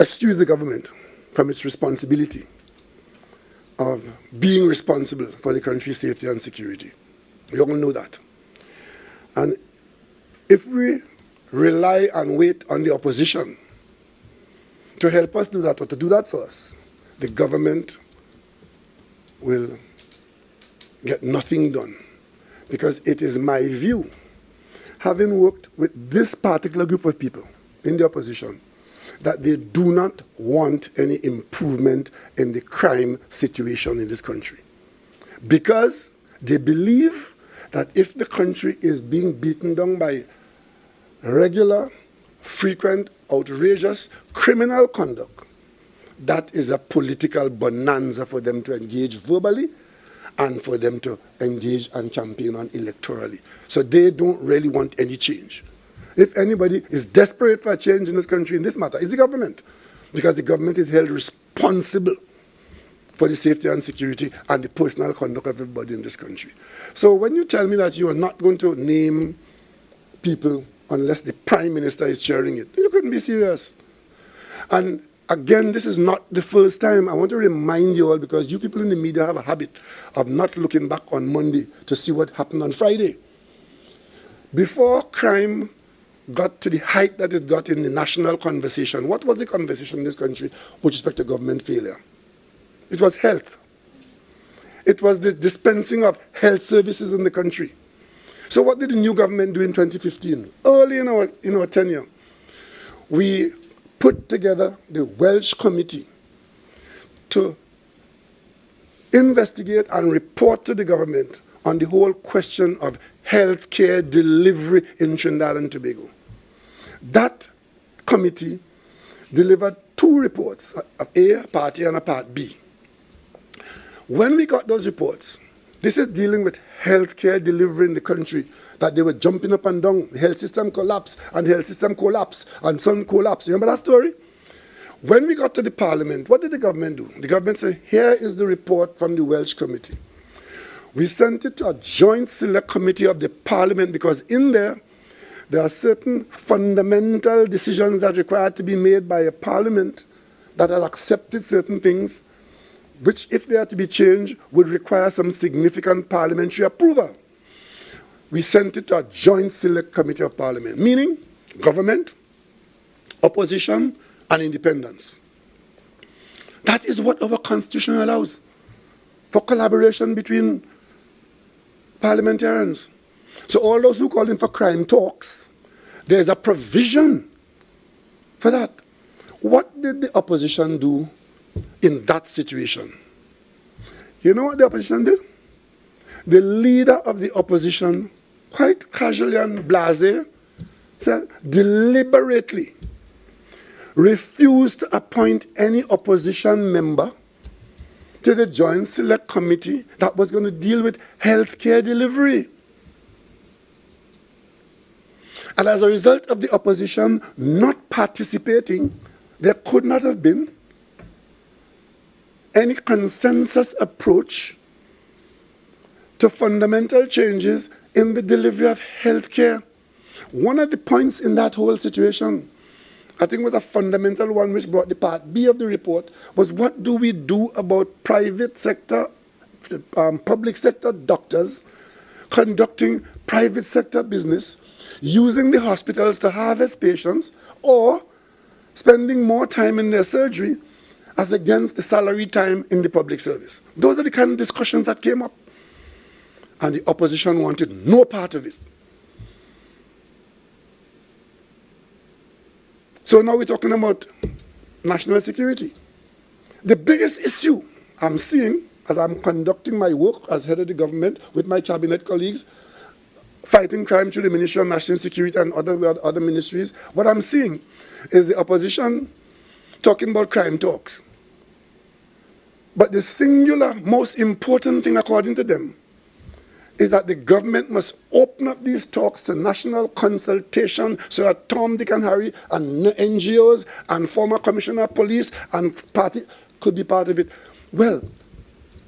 excuse the government from its responsibility of being responsible for the country's safety and security. We all know that. And if we rely and wait on the opposition to help us do that or to do that for us, the government will get nothing done. Because it is my view, having worked with this particular group of people in the opposition, that they do not want any improvement in the crime situation in this country. Because they believe that if the country is being beaten down by regular, frequent, outrageous criminal conduct, that is a political bonanza for them to engage verbally and for them to engage and campaign on electorally. So they don't really want any change. If anybody is desperate for a change in this country in this matter, it's the government. Because the government is held responsible for the safety and security and the personal conduct of everybody in this country. So when you tell me that you are not going to name people unless the Prime Minister is chairing it, you couldn't be serious. And again, this is not the first time. I want to remind you all, because you people in the media have a habit of not looking back on Monday to see what happened on Friday. Before crime got to the height that it got in the national conversation, what was the conversation in this country with respect to government failure? It was health. It was the dispensing of health services in the country. So what did the new government do in 2015? Early in our tenure, we put together the Welsh Committee to investigate and report to the government on the whole question of healthcare delivery in Trinidad and Tobago. That committee delivered 2 reports, a Part A and a Part B. When we got those reports, This is dealing with healthcare delivery in the country, that they were jumping up and down. The health system collapsed, and the health system collapsed, and some collapsed. You remember that story? When we got to the parliament, what did the government do? The government said, here is the report from the Welsh committee. We sent it to a joint select committee of the parliament, because in there are certain fundamental decisions that require to be made by a parliament that has accepted certain things, which, if they are to be changed, would require some significant parliamentary approval. We sent it to a joint select committee of parliament, meaning government, opposition, and independence. That is what our constitution allows for collaboration between parliamentarians. So all those who call in for crime talks, there's a provision for that. What did the opposition do in that situation? You know what the opposition did? The leader of the opposition, quite casually and blasé, said deliberately refused to appoint any opposition member to the Joint Select Committee that was going to deal with healthcare delivery. And as a result of the opposition not participating, there could not have been any consensus approach to fundamental changes in the delivery of healthcare. One of the points in that whole situation, I think was a fundamental one which brought the part B of the report, was what do we do about private sector, public sector doctors conducting private sector business, using the hospitals to harvest patients, or spending more time in their surgery as against the salary time in the public service. Those are the kind of discussions that came up. And the opposition wanted no part of it. So now we're talking about national security. The biggest issue I'm seeing as I'm conducting my work as head of the government with my cabinet colleagues, fighting crime through the Ministry of National Security and other ministries, what I'm seeing is the opposition talking about crime talks. But the singular most important thing according to them is that the government must open up these talks to national consultation so that Tom, Dick and Harry and NGOs and former commissioner of police and party could be part of it. Well,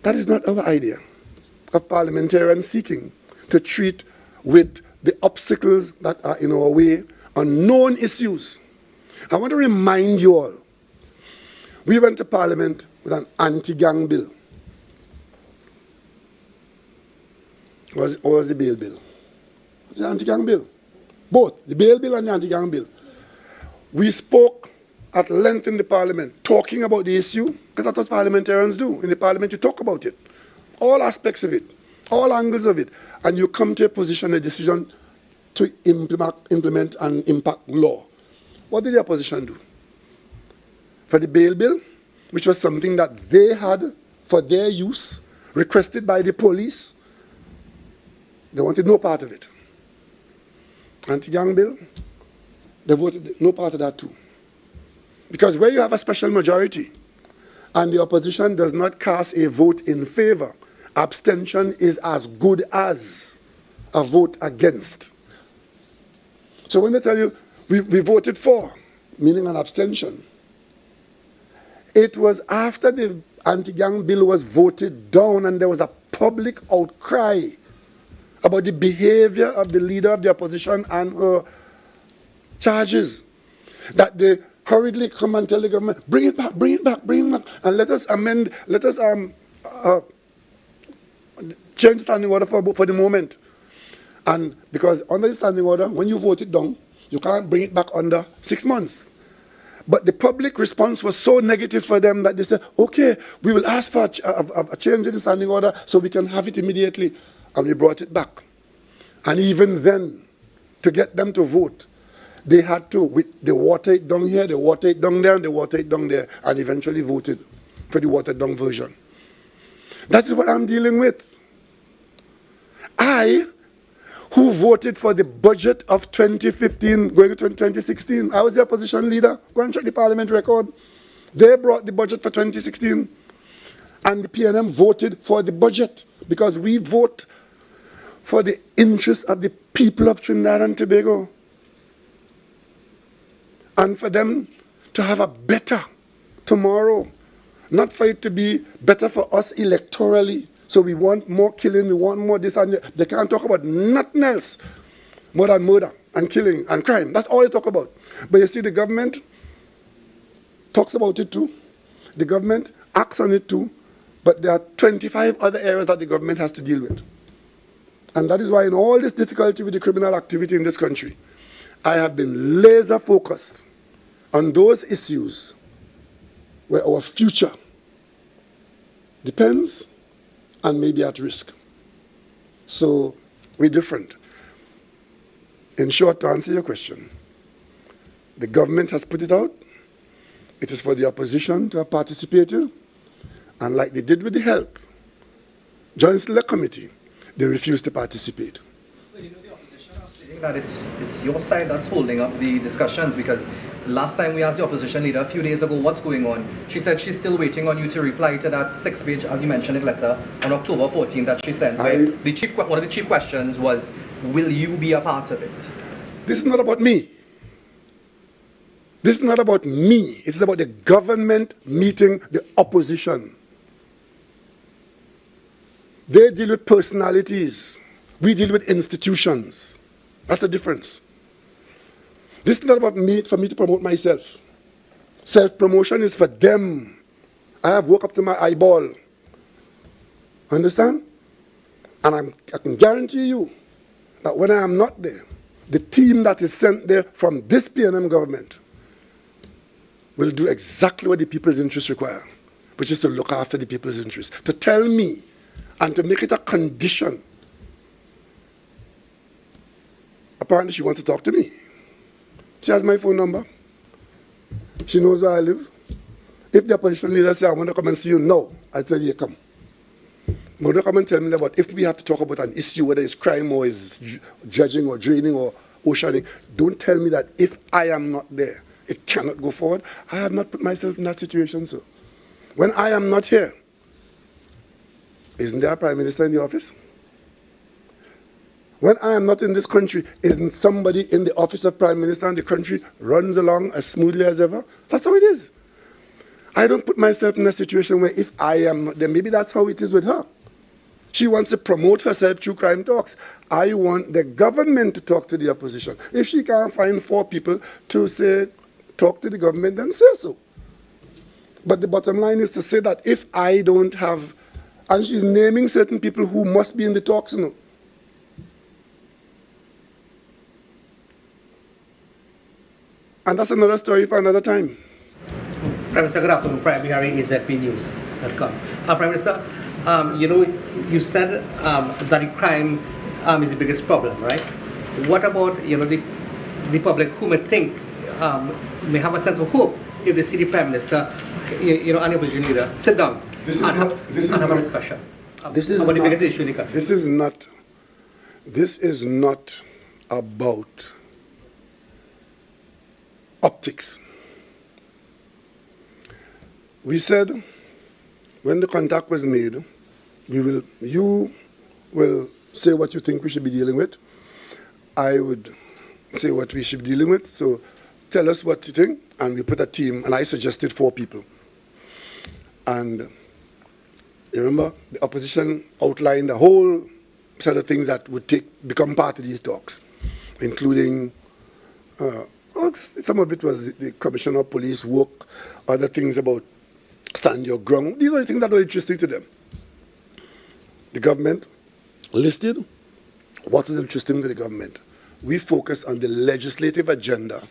that is not our idea of parliamentarians seeking to treat with the obstacles that are in our way on known issues. I want to remind you all, we went to Parliament with an anti-gang bill. Or was the bail bill? It's the anti-gang bill. Both, the bail bill and the anti-gang bill. We spoke at length in the Parliament, talking about the issue, because that's what parliamentarians do. In the Parliament, you talk about it. All aspects of it, all angles of it. And you come to a position, a decision to implement and impact law. What did the opposition do? For the bail bill, which was something that they had for their use, requested by the police, they wanted no part of it. Anti-gang bill, they voted no part of that too. Because where you have a special majority and the opposition does not cast a vote in favor, abstention is as good as a vote against. So when they tell you, we voted for, meaning an abstention, it was after the anti-gang bill was voted down and there was a public outcry about the behavior of the leader of the opposition and her charges, that they hurriedly come and tell the government, bring it back, bring it back, bring it back, and let us amend, let us change the standing order for the moment. And because under the standing order, when you vote it down, you can't bring it back under 6 months. But the public response was so negative for them that they said, okay, we will ask for a change in the standing order so we can have it immediately. And we brought it back. And even then, to get them to vote, they had to, they water it down here, they water it down there, and they water it down there, and eventually voted for the watered down version. That is what I'm dealing with. I, who voted for the budget of 2015 going to 2016, I was the opposition leader. Go and check the parliament record. They brought the budget for 2016. And the PNM voted for the budget because we vote for the interests of the people of Trinidad and Tobago. And for them to have a better tomorrow, not for it to be better for us electorally. So we want more killing, we want more this and that. They can't talk about nothing else more than murder and killing and crime. That's all they talk about. But you see, the government talks about it too. The government acts on it too. But there are 25 other areas that the government has to deal with. And that is why in all this difficulty with the criminal activity in this country, I have been laser focused on those issues where our future depends and may be at risk. So we're different. In short, to answer your question, the government has put it out. It is for the opposition to have participated. And like they did with the health, Joint Select Committee, they refused to participate. So you know the opposition are saying that it's your side that's holding up the discussions, because last time we asked the opposition leader a few days ago what's going on, she said she's still waiting on you to reply to that 6-page, as you mentioned it, letter on October 14th that she sent. One of the chief questions was, will you be a part of it? This is not about me. This is not about me. It's about the government meeting the opposition. They deal with personalities. We deal with institutions. That's the difference. This is not about me, for me to promote myself. Self-promotion is for them. I have woke up to my eyeball. Understand? And I can guarantee you that when I am not there, the team that is sent there from this PNM government will do exactly what the people's interests require, which is to look after the people's interests. To tell me and to make it a condition. Apparently she wants to talk to me. She has my phone number. She knows where I live. If the opposition leader says, I want to come and see you, no, I tell you, come. But don't come and tell me about if we have to talk about an issue, whether it's crime or it's dredging or draining or oceaning, don't tell me that if I am not there, it cannot go forward. I have not put myself in that situation, sir. When I am not here, isn't there a prime minister in the office? When I am not in this country, isn't somebody in the office of prime minister and the country runs along as smoothly as ever? That's how it is. I don't put myself in a situation where if I am not there, maybe that's how it is with her. She wants to promote herself through crime talks. I want the government to talk to the opposition. If she can't find 4 people to say, talk to the government, then say so. But the bottom line is to say that if I don't have, and she's naming certain people who must be in the talks, you know. And that's another story for another time. Prime Minister, good afternoon. Primary hearing is ZPnews.com. Prime Minister, you know, you said that crime is the biggest problem, right? What about, you know, the public who may think, may have a sense of hope if they see the Prime Minister, you know, and the opposition leader sit down and have a discussion about the biggest issue in the country? This is not about optics. We said when the contact was made, you will say what you think we should be dealing with. I would say what we should be dealing with. So tell us what you think, and we put a team, and I suggested 4 people. And you remember, the opposition outlined a whole set of things that would become part of these talks, including some of it was the Commissioner of Police work, other things about stand your ground. These are the things that were interesting to them. The government listed what was interesting to the government. We focused on the legislative agenda.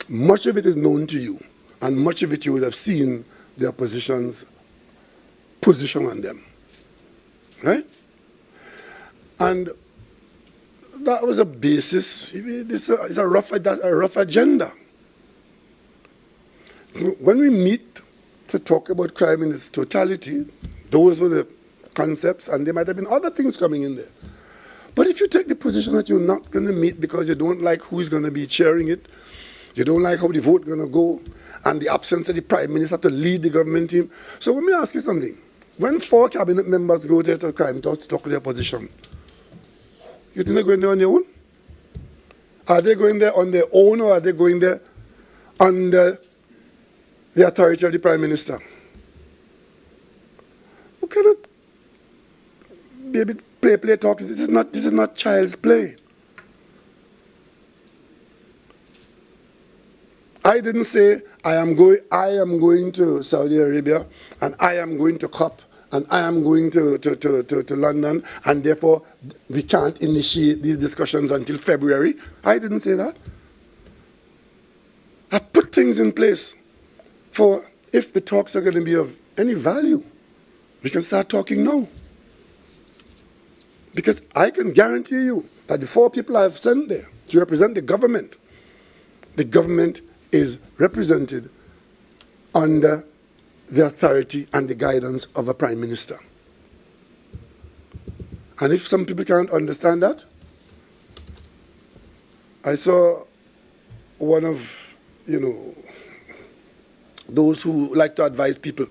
Much of it is known to you, and much of it you would have seen the opposition's position on them. Right? And that was a basis. It's a rough agenda. When we meet to talk about crime in its totality, those were the concepts, and there might have been other things coming in there. But if you take the position that you're not going to meet because you don't like who's going to be chairing it, you don't like how the vote is going to go, and the absence of the Prime Minister to lead the government team. So let me ask you something. When 4 cabinet members go there to crime talks to talk to the opposition, you think they're going there on their own? Are they going there on their own, or are they going there under the authority of the Prime Minister? We cannot baby play talk. This is not child's play. I didn't say I am going to Saudi Arabia, and I am going to COP, and I am going to London, and therefore we can't initiate these discussions until February. I didn't say that. I put things in place for if the talks are going to be of any value, we can start talking now. Because I can guarantee you that the 4 people I have sent there to represent the government is represented under the authority and the guidance of a Prime Minister. And if some people can't understand that, I saw one of, those who like to advise people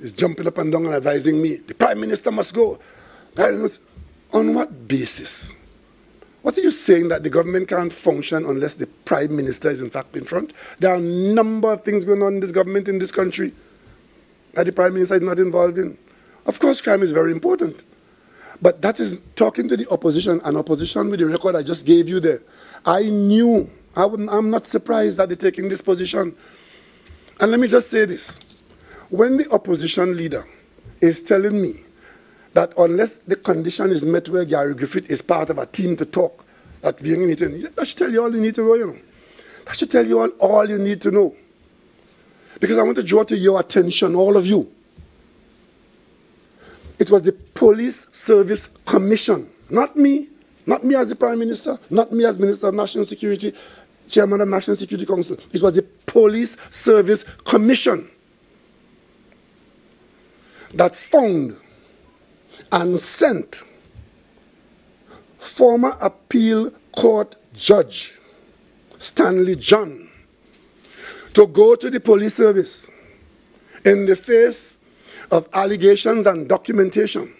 is jumping up and down and advising me, the Prime Minister must go. On what basis? What are you saying, that the government can't function unless the Prime Minister is in fact in front? There are a number of things going on in this government, in this country, that the Prime Minister is not involved in. Of course, crime is very important. But that is talking to the opposition, and opposition with the record I just gave you there. I knew, I'm not surprised that they're taking this position. And let me just say this. When the opposition leader is telling me that unless the condition is met where Gary Griffith is part of a team to talk, that we need to, that should tell you all you need to know, That should tell you all you need to know. Because I want to draw to your attention, all of you. It was the Police Service Commission, not me as the Prime Minister, not me as Minister of National Security, Chairman of National Security Council. It was the Police Service Commission that found and sent former appeal court judge Stanley John to go to the police service in the face of allegations and documentation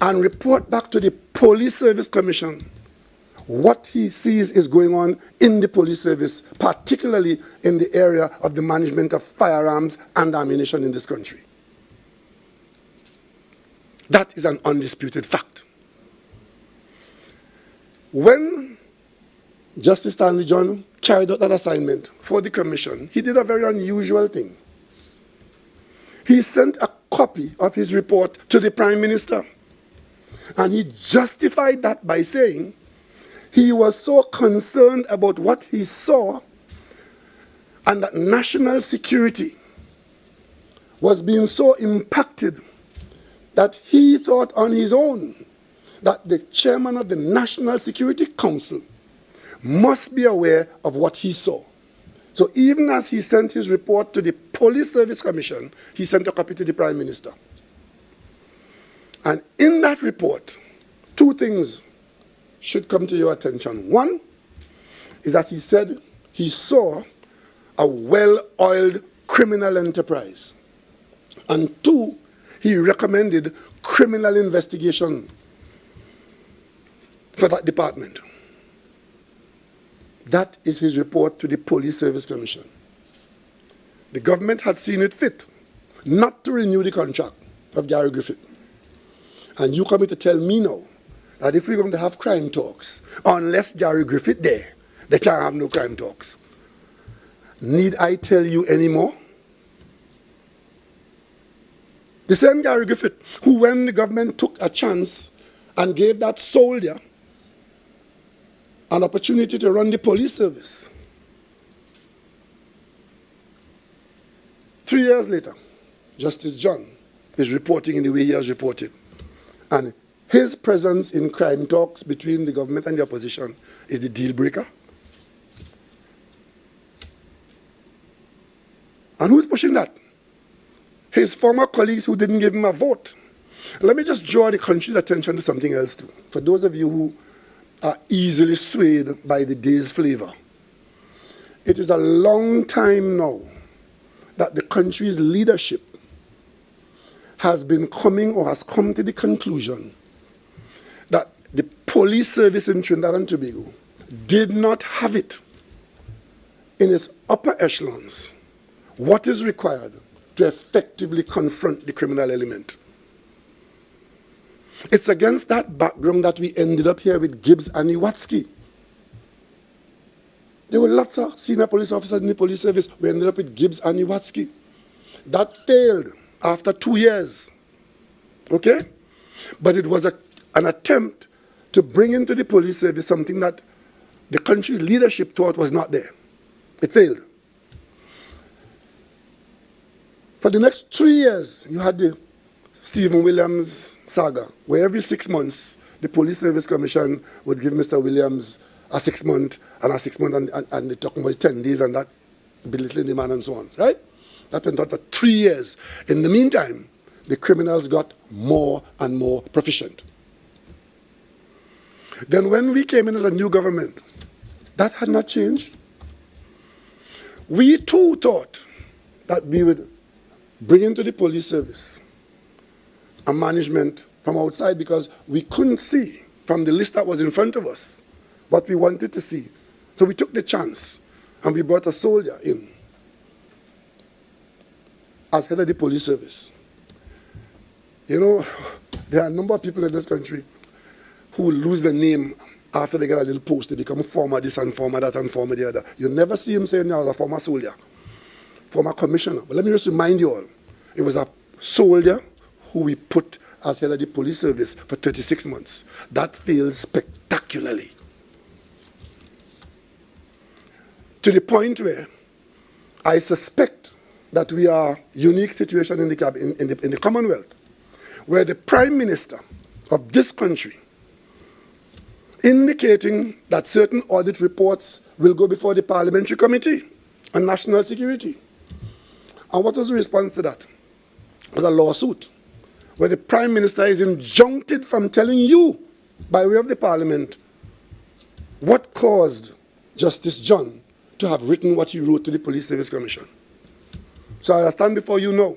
and report back to the Police Service Commission what he sees is going on in the police service, particularly in the area of the management of firearms and ammunition in this country. That is an undisputed fact. When Justice Stanley John carried out that assignment for the commission, he did a very unusual thing. He sent a copy of his report to the Prime Minister, and he justified that by saying he was so concerned about what he saw and that national security was being so impacted that he thought on his own that the chairman of the National Security Council must be aware of what he saw. So even as he sent his report to the Police Service Commission, he sent a copy to the Prime Minister. And in that report, 2 things should come to your attention. One is that he said he saw a well-oiled criminal enterprise. And 2, he recommended criminal investigation for that department. That is his report to the Police Service Commission. The government had seen it fit not to renew the contract of Gary Griffith. And you come to tell me now that if we're going to have crime talks, unless Gary Griffith there, they can't have no crime talks. Need I tell you any more? The same Gary Griffith, who when the government took a chance and gave that soldier an opportunity to run the police service, 3 years later, Justice John is reporting in the way he has reported. And his presence in crime talks between the government and the opposition is the deal breaker. And who's pushing that? His former colleagues who didn't give him a vote. Let me just draw the country's attention to something else too. For those of you who are easily swayed by the day's flavor. It is a long time now that the country's leadership has been coming or has come to the conclusion that the police service in Trinidad and Tobago did not have it in its upper echelons what is required to effectively confront the criminal element. It's against that background that we ended up here with Gibbs and Iwatsky. There were lots of senior police officers in the police service. We ended up with Gibbs and Iwatsky. That failed after 2 years. Okay? But it was an attempt to bring into the police service something that the country's leadership thought was not there. It failed. For the next 3 years, you had the Stephen Williams saga, where every 6 months, the Police Service Commission would give Mr. Williams a 6 month, and a 6 month, and they're talking about 10 days, and that belittling the man and so on, right? That went on for 3 years. In the meantime, the criminals got more and more proficient. Then when we came in as a new government, that had not changed. We too thought that we would bring into the police service a management from outside, because we couldn't see from the list that was in front of us what we wanted to see. So we took the chance and we brought a soldier in as head of the police service. You know, there are a number of people in this country who lose their name after they get a little post. They become former this and former that and former the other. You never see him saying, I was a former soldier, former commissioner. But let me just remind you all, it was a soldier who we put as head of the police service for 36 months. That failed spectacularly. To the point where I suspect that we are a unique situation in the Commonwealth, where the Prime Minister of this country indicating that certain audit reports will go before the Parliamentary Committee on National Security. And what was the response to that? It was a lawsuit, where the Prime Minister is injuncted from telling you, by way of the Parliament, what caused Justice John to have written what he wrote to the Police Service Commission. So I stand before you now.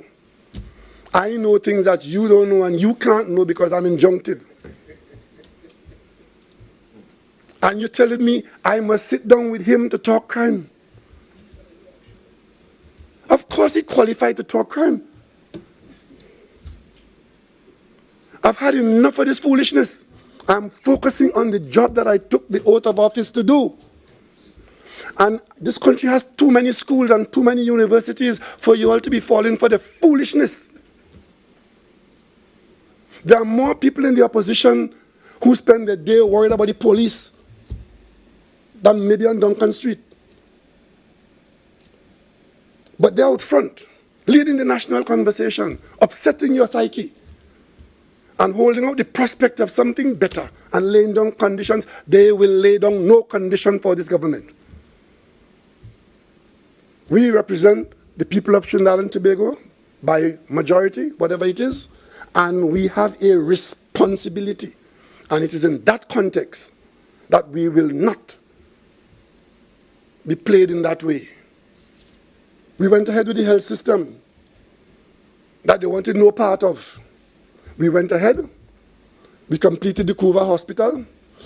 I know things that you don't know and you can't know because I'm injuncted. And you're telling me I must sit down with him to talk crime. Of course he qualified to talk crime. I've had enough of this foolishness. I'm focusing on the job that I took the oath of office to do. And this country has too many schools and too many universities for you all to be falling for the foolishness. There are more people in the opposition who spend their day worried about the police than maybe on Duncan Street. But they're out front, leading the national conversation, upsetting your psyche, and holding out the prospect of something better and laying down conditions. They will lay down no condition for this government. We represent the people of Trinidad and Tobago by majority, whatever it is, and we have a responsibility. And it is in that context that we will not be played in that way. We went ahead with the health system that they wanted no part of. We went ahead, we completed the Couva Hospital,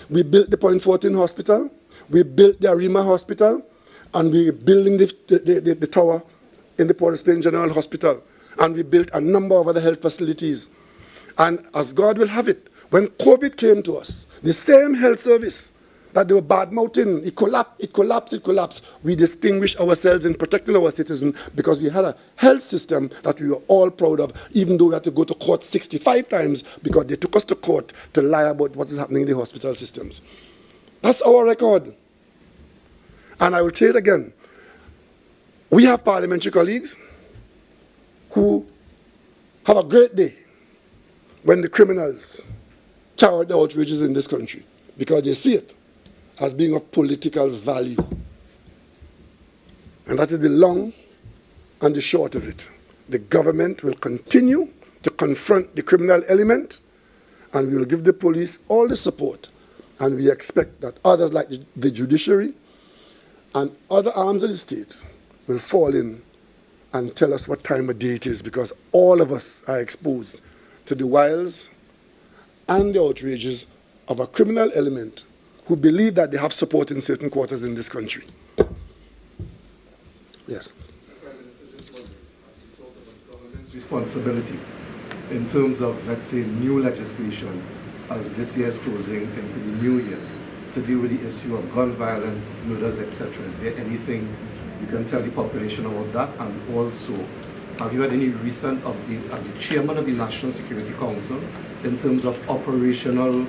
we built the Point 14 Hospital, we built the Arima Hospital, and we're building the tower in the Port of Spain General Hospital. And we built a number of other health facilities. And as God will have it, when COVID came to us, the same health service that they were bad-mouthing, it collapsed. We distinguished ourselves in protecting our citizens because we had a health system that we were all proud of, even though we had to go to court 65 times because they took us to court to lie about what is happening in the hospital systems. That's our record. And I will say it again. We have parliamentary colleagues who have a great day when the criminals carry out the outrages in this country because they see it as being of political value. And that is the long and the short of it. The government will continue to confront the criminal element, and we will give the police all the support. And we expect that others like the judiciary and other arms of the state will fall in and tell us what time of day it is, because all of us are exposed to the wiles and the outrages of a criminal element who believe that they have support in certain quarters in this country. Yes. Prime Minister, just wondering, as you talked about government's responsibility in terms of, let's say, new legislation as this year is closing into the new year to deal with the issue of gun violence, murders, etc. Is there anything you can tell the population about that? And also, have you had any recent update as the chairman of the National Security Council in terms of operational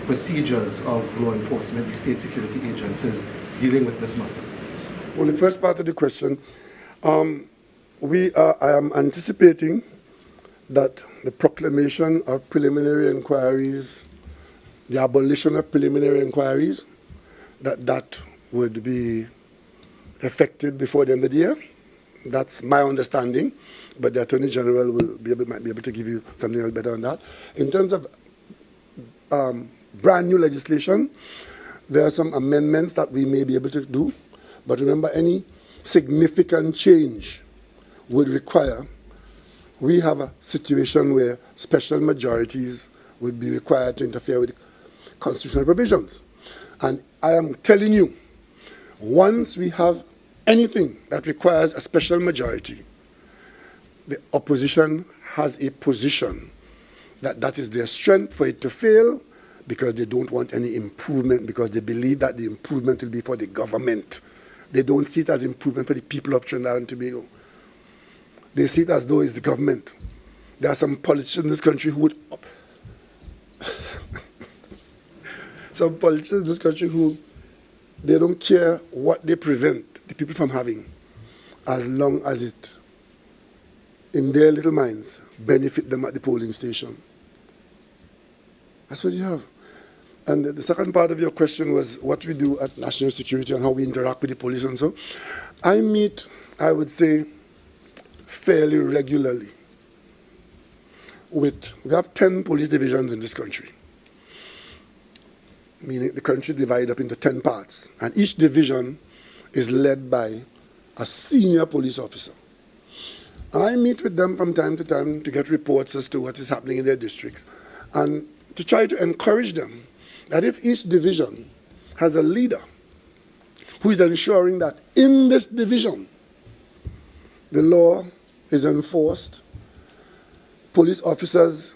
procedures of law enforcement, the state security agencies dealing with this matter? Well, the first part of the question, I am anticipating that the proclamation of preliminary inquiries, the abolition of preliminary inquiries, that would be effected before the end of the year. That's my understanding, but the Attorney General might be able to give you something a little better on that. In terms of brand new legislation, there are some amendments that we may be able to do, but remember, any significant change would require, we have a situation where special majorities would be required to interfere with constitutional provisions. And I am telling you, once we have anything that requires a special majority, the opposition has a position that is their strength for it to fail, because they don't want any improvement, because they believe that the improvement will be for the government. They don't see it as improvement for the people of Trinidad and Tobago. They see it as though it's the government. There are some politicians in this country who would... some politicians in this country who, they don't care what they prevent the people from having, as long as it, in their little minds, benefit them at the polling station. That's what you have. And the second part of your question was what we do at national security and how we interact with the police and so. I meet, I would say, fairly regularly with, we have 10 police divisions in this country, meaning the country is divided up into 10 parts, and each division is led by a senior police officer. And I meet with them from time to time to get reports as to what is happening in their districts, and to try to encourage them that if each division has a leader who is ensuring that in this division the law is enforced, police officers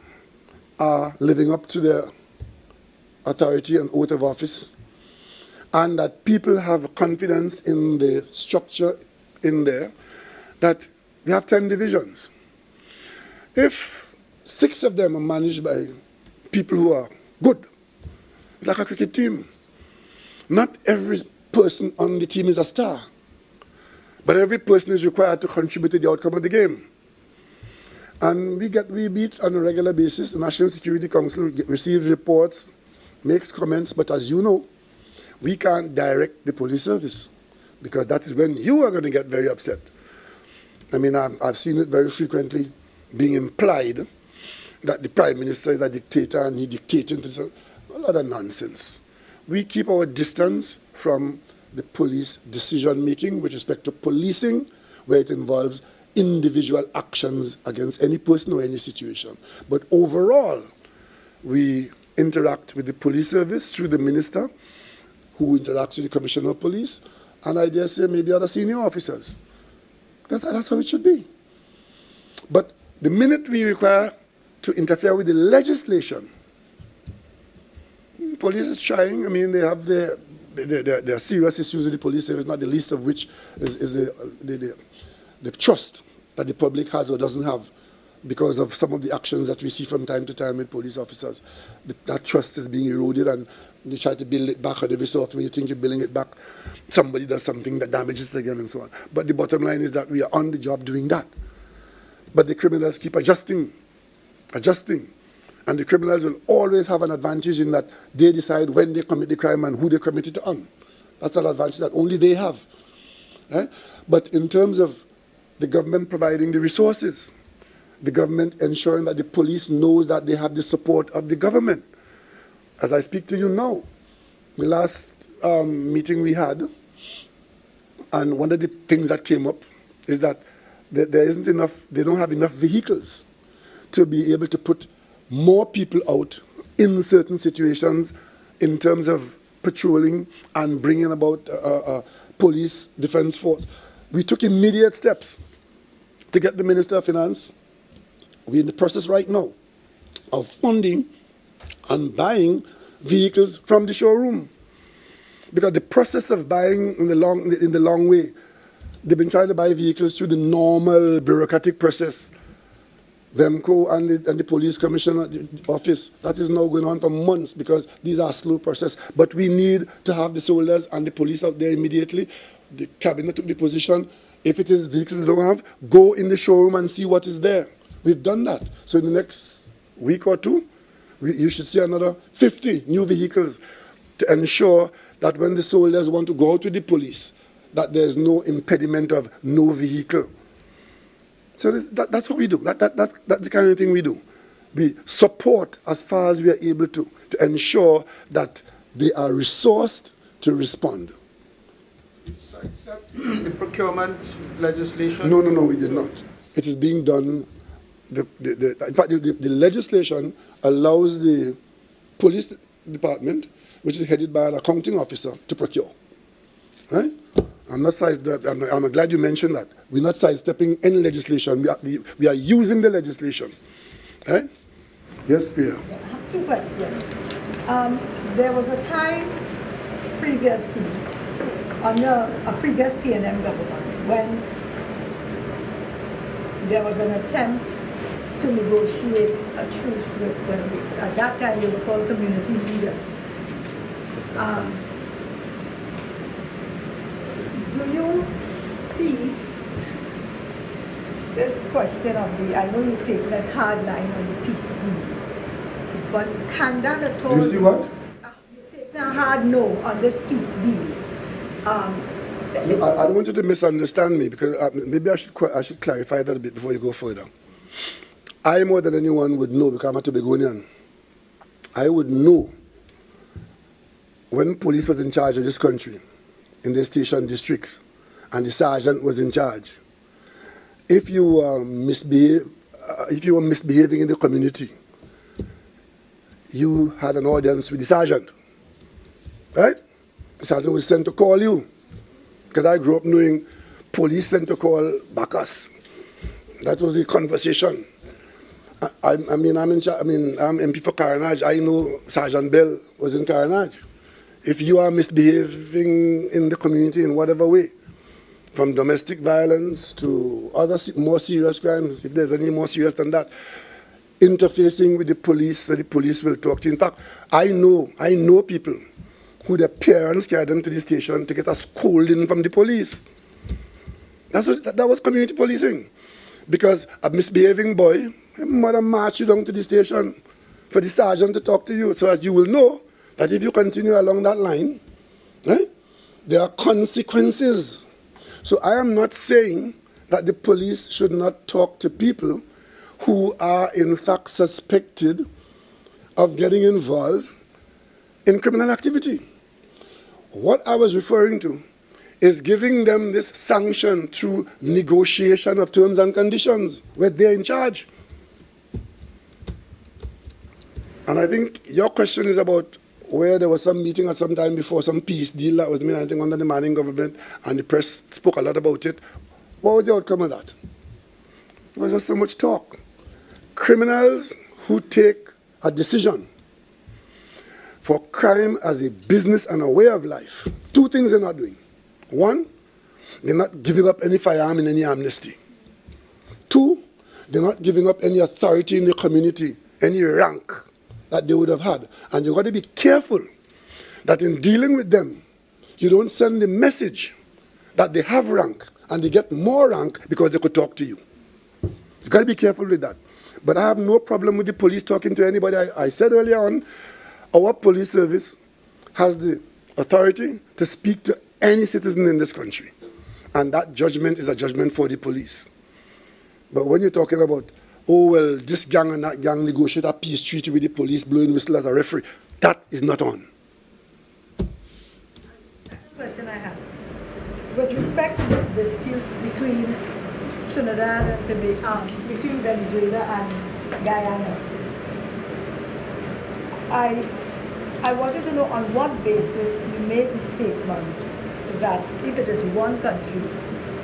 are living up to their authority and oath of office, and that people have confidence in the structure in there, that we have 10 divisions. If 6 of them are managed by people who are good, it's like a cricket team. Not every person on the team is a star, but every person is required to contribute to the outcome of the game. And we meet on a regular basis. The National Security Council receives reports, makes comments, but as you know, we can't direct the police service, because that is when you are going to get very upset. I mean, I've seen it very frequently being implied that the Prime Minister is a dictator and he dictating to a lot of nonsense. We keep our distance from the police decision-making with respect to policing, where it involves individual actions against any person or any situation. But overall, we interact with the police service through the minister, who interacts with the Commissioner of Police, and I dare say maybe other senior officers. That's how it should be. But the minute we require to interfere with the legislation, police is trying. I mean, they have their serious issues with the police service, not the least of which is the trust that the public has or doesn't have because of some of the actions that we see from time to time with police officers. That trust is being eroded, and they try to build it back, and every so often when you think you're building it back, somebody does something that damages it again and so on. But the bottom line is that we are on the job doing that. But the criminals keep adjusting. And the criminals will always have an advantage in that they decide when they commit the crime and who they commit it on. That's an advantage that only they have. But in terms of the government providing the resources, the government ensuring that the police knows that they have the support of the government. As I speak to you now, the last meeting we had, and one of the things that came up is that there isn't enough, they don't have enough vehicles to be able to put more people out in certain situations in terms of patrolling and bringing about police defense force. We took immediate steps to get the Minister of Finance. We're in the process right now of funding and buying vehicles from the showroom. Because the process of buying in the long way, they've been trying to buy vehicles through the normal bureaucratic process. VEMCO and the police commissioner office, that is now going on for months because these are slow process. But we need to have the soldiers and the police out there immediately. The cabinet took the position, if it is vehicles they don't have, go in the showroom and see what is there. We've done that. So in the next week or two, you should see another 50 new vehicles to ensure that when the soldiers want to go out with the police, that there's no impediment of no vehicle. So that's what we do. That's the kind of thing we do. We support as far as we are able to ensure that they are resourced to respond. Sidestep the procurement legislation? No, we did not. It is being done. In fact, the legislation allows the police department, which is headed by an accounting officer, to procure. Right? I'm glad you mentioned that. We're not sidestepping any legislation. We are using the legislation. Right? Yes, Priya. I have two questions. There was a time previously, under a previous I.A.N government, when there was an attempt to negotiate a truce with, at that time they were called community leaders. Do you see this question of I know you've taken this hard line on the peace deal, but can that at all... Do you see what? You've taken a hard no on this peace deal. I don't want you to misunderstand me, because maybe I should clarify that a bit before you go further. I, more than anyone, would know, because I'm a Tobagonian. I would know when police was in charge of this country, in the station districts, and the sergeant was in charge. If you were misbehaving in the community, you had an audience with the sergeant, right? The sergeant was sent to call you, because I grew up knowing police sent to call Bacchus. That was the conversation. I'm MP for Carnage. I know Sergeant Bell was in Carnage. If you are misbehaving in the community in whatever way, from domestic violence to other more serious crimes, if there's any more serious than that, interfacing with the police, so the police will talk to you. In fact, I know people who their parents carried them to the station to get a scolding from the police. That was community policing. Because a misbehaving boy, mother march you down to the station for the sergeant to talk to you, so that you will know that if you continue along that line, there are consequences. So I am not saying that the police should not talk to people who are in fact suspected of getting involved in criminal activity. What I was referring to is giving them this sanction through negotiation of terms and conditions where they're in charge. And I think your question is about where there was some meeting at some time before, some peace deal that was made, I think, under the Manning government, and the press spoke a lot about it. What was the outcome of that? There was just so much talk. Criminals who take a decision for crime as a business and a way of life, two things they're not doing. One, they're not giving up any firearm in any amnesty. Two, they're not giving up any authority in the community, any rank that they would have had. And you've got to be careful that in dealing with them, you don't send the message that they have rank and they get more rank because they could talk to you. You've got to be careful with that. But I have no problem with the police talking to anybody. I said earlier on, our police service has the authority to speak to any citizen in this country. And that judgment is a judgment for the police. But when you're talking about, oh, well, this gang and that gang negotiate a peace treaty with the police, blowing whistle as a referee, that is not on. Second question I have. With respect to this dispute between Trinidad and Tobago, between Venezuela and Guyana. I wanted to know on what basis you made the statement that if it is one country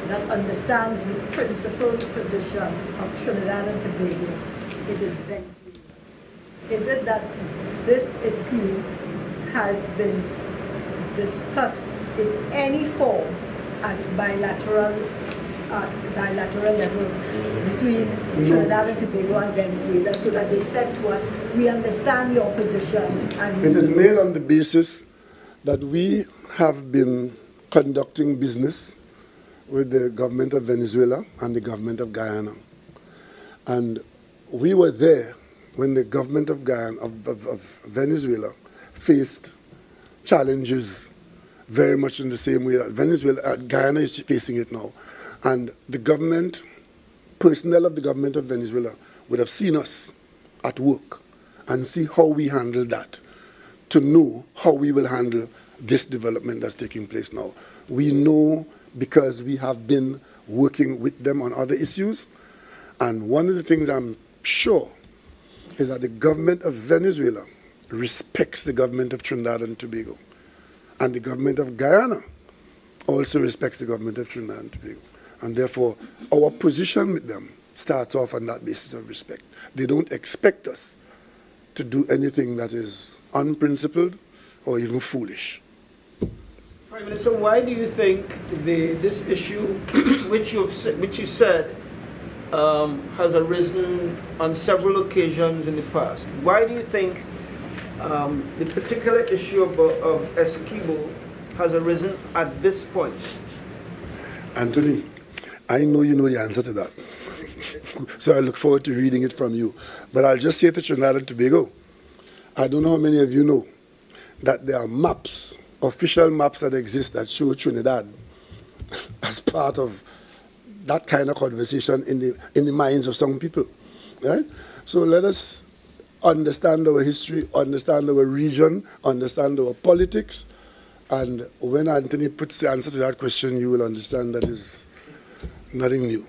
that understands the principal position of Trinidad and Tobago, it is Venezuela. Is it that this issue has been discussed in any form at bilateral level between Trinidad and Tobago and Venezuela, so that they said to us, we understand your position? And it is made on the basis that we have been conducting business with the government of Venezuela and the government of Guyana. And we were there when the government of Guyana, of Venezuela, faced challenges very much in the same way that Guyana is facing it now. And the government, personnel of the government of Venezuela would have seen us at work and see how we handle that, to know how we will handle this development that's taking place now. We know because we have been working with them on other issues. And one of the things I'm sure is that the government of Venezuela respects the government of Trinidad and Tobago. And the government of Guyana also respects the government of Trinidad and Tobago. And therefore, our position with them starts off on that basis of respect. They don't expect us to do anything that is unprincipled or even foolish. Prime Minister, why do you think this issue, which you said has arisen on several occasions in the past, why do you think the particular issue of Essequibo has arisen at this point? Anthony, I know you know the answer to that. So I look forward to reading it from you. But I'll just say to Trinidad and Tobago, I don't know how many of you know that there are maps, official maps that exist that show Trinidad as part of that kind of conversation in the minds of some people, right? So let us understand our history, understand our region, understand our politics, and when Anthony puts the answer to that question, you will understand that is nothing new.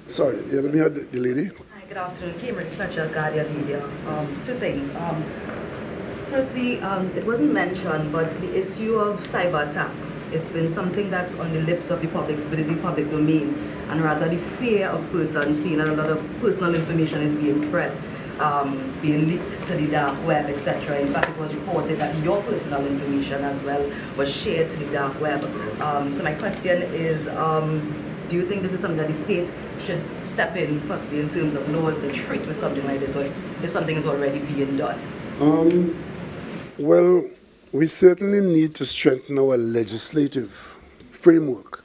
Sorry, yeah, let me have the lady. Hi, good afternoon. Cambridge Fletcher, Guardian Media. Two things. Firstly, it wasn't mentioned, but the issue of cyber attacks, it's been something that's on the lips of the public, it's been in the public domain, and rather the fear of persons seeing that a lot of personal information is being spread, being leaked to the dark web, etc. In fact, it was reported that your personal information as well was shared to the dark web. So my question is, do you think this is something that the state should step in, possibly in terms of laws to treat with something like this, or is this something is already being done? Well, we certainly need to strengthen our legislative framework.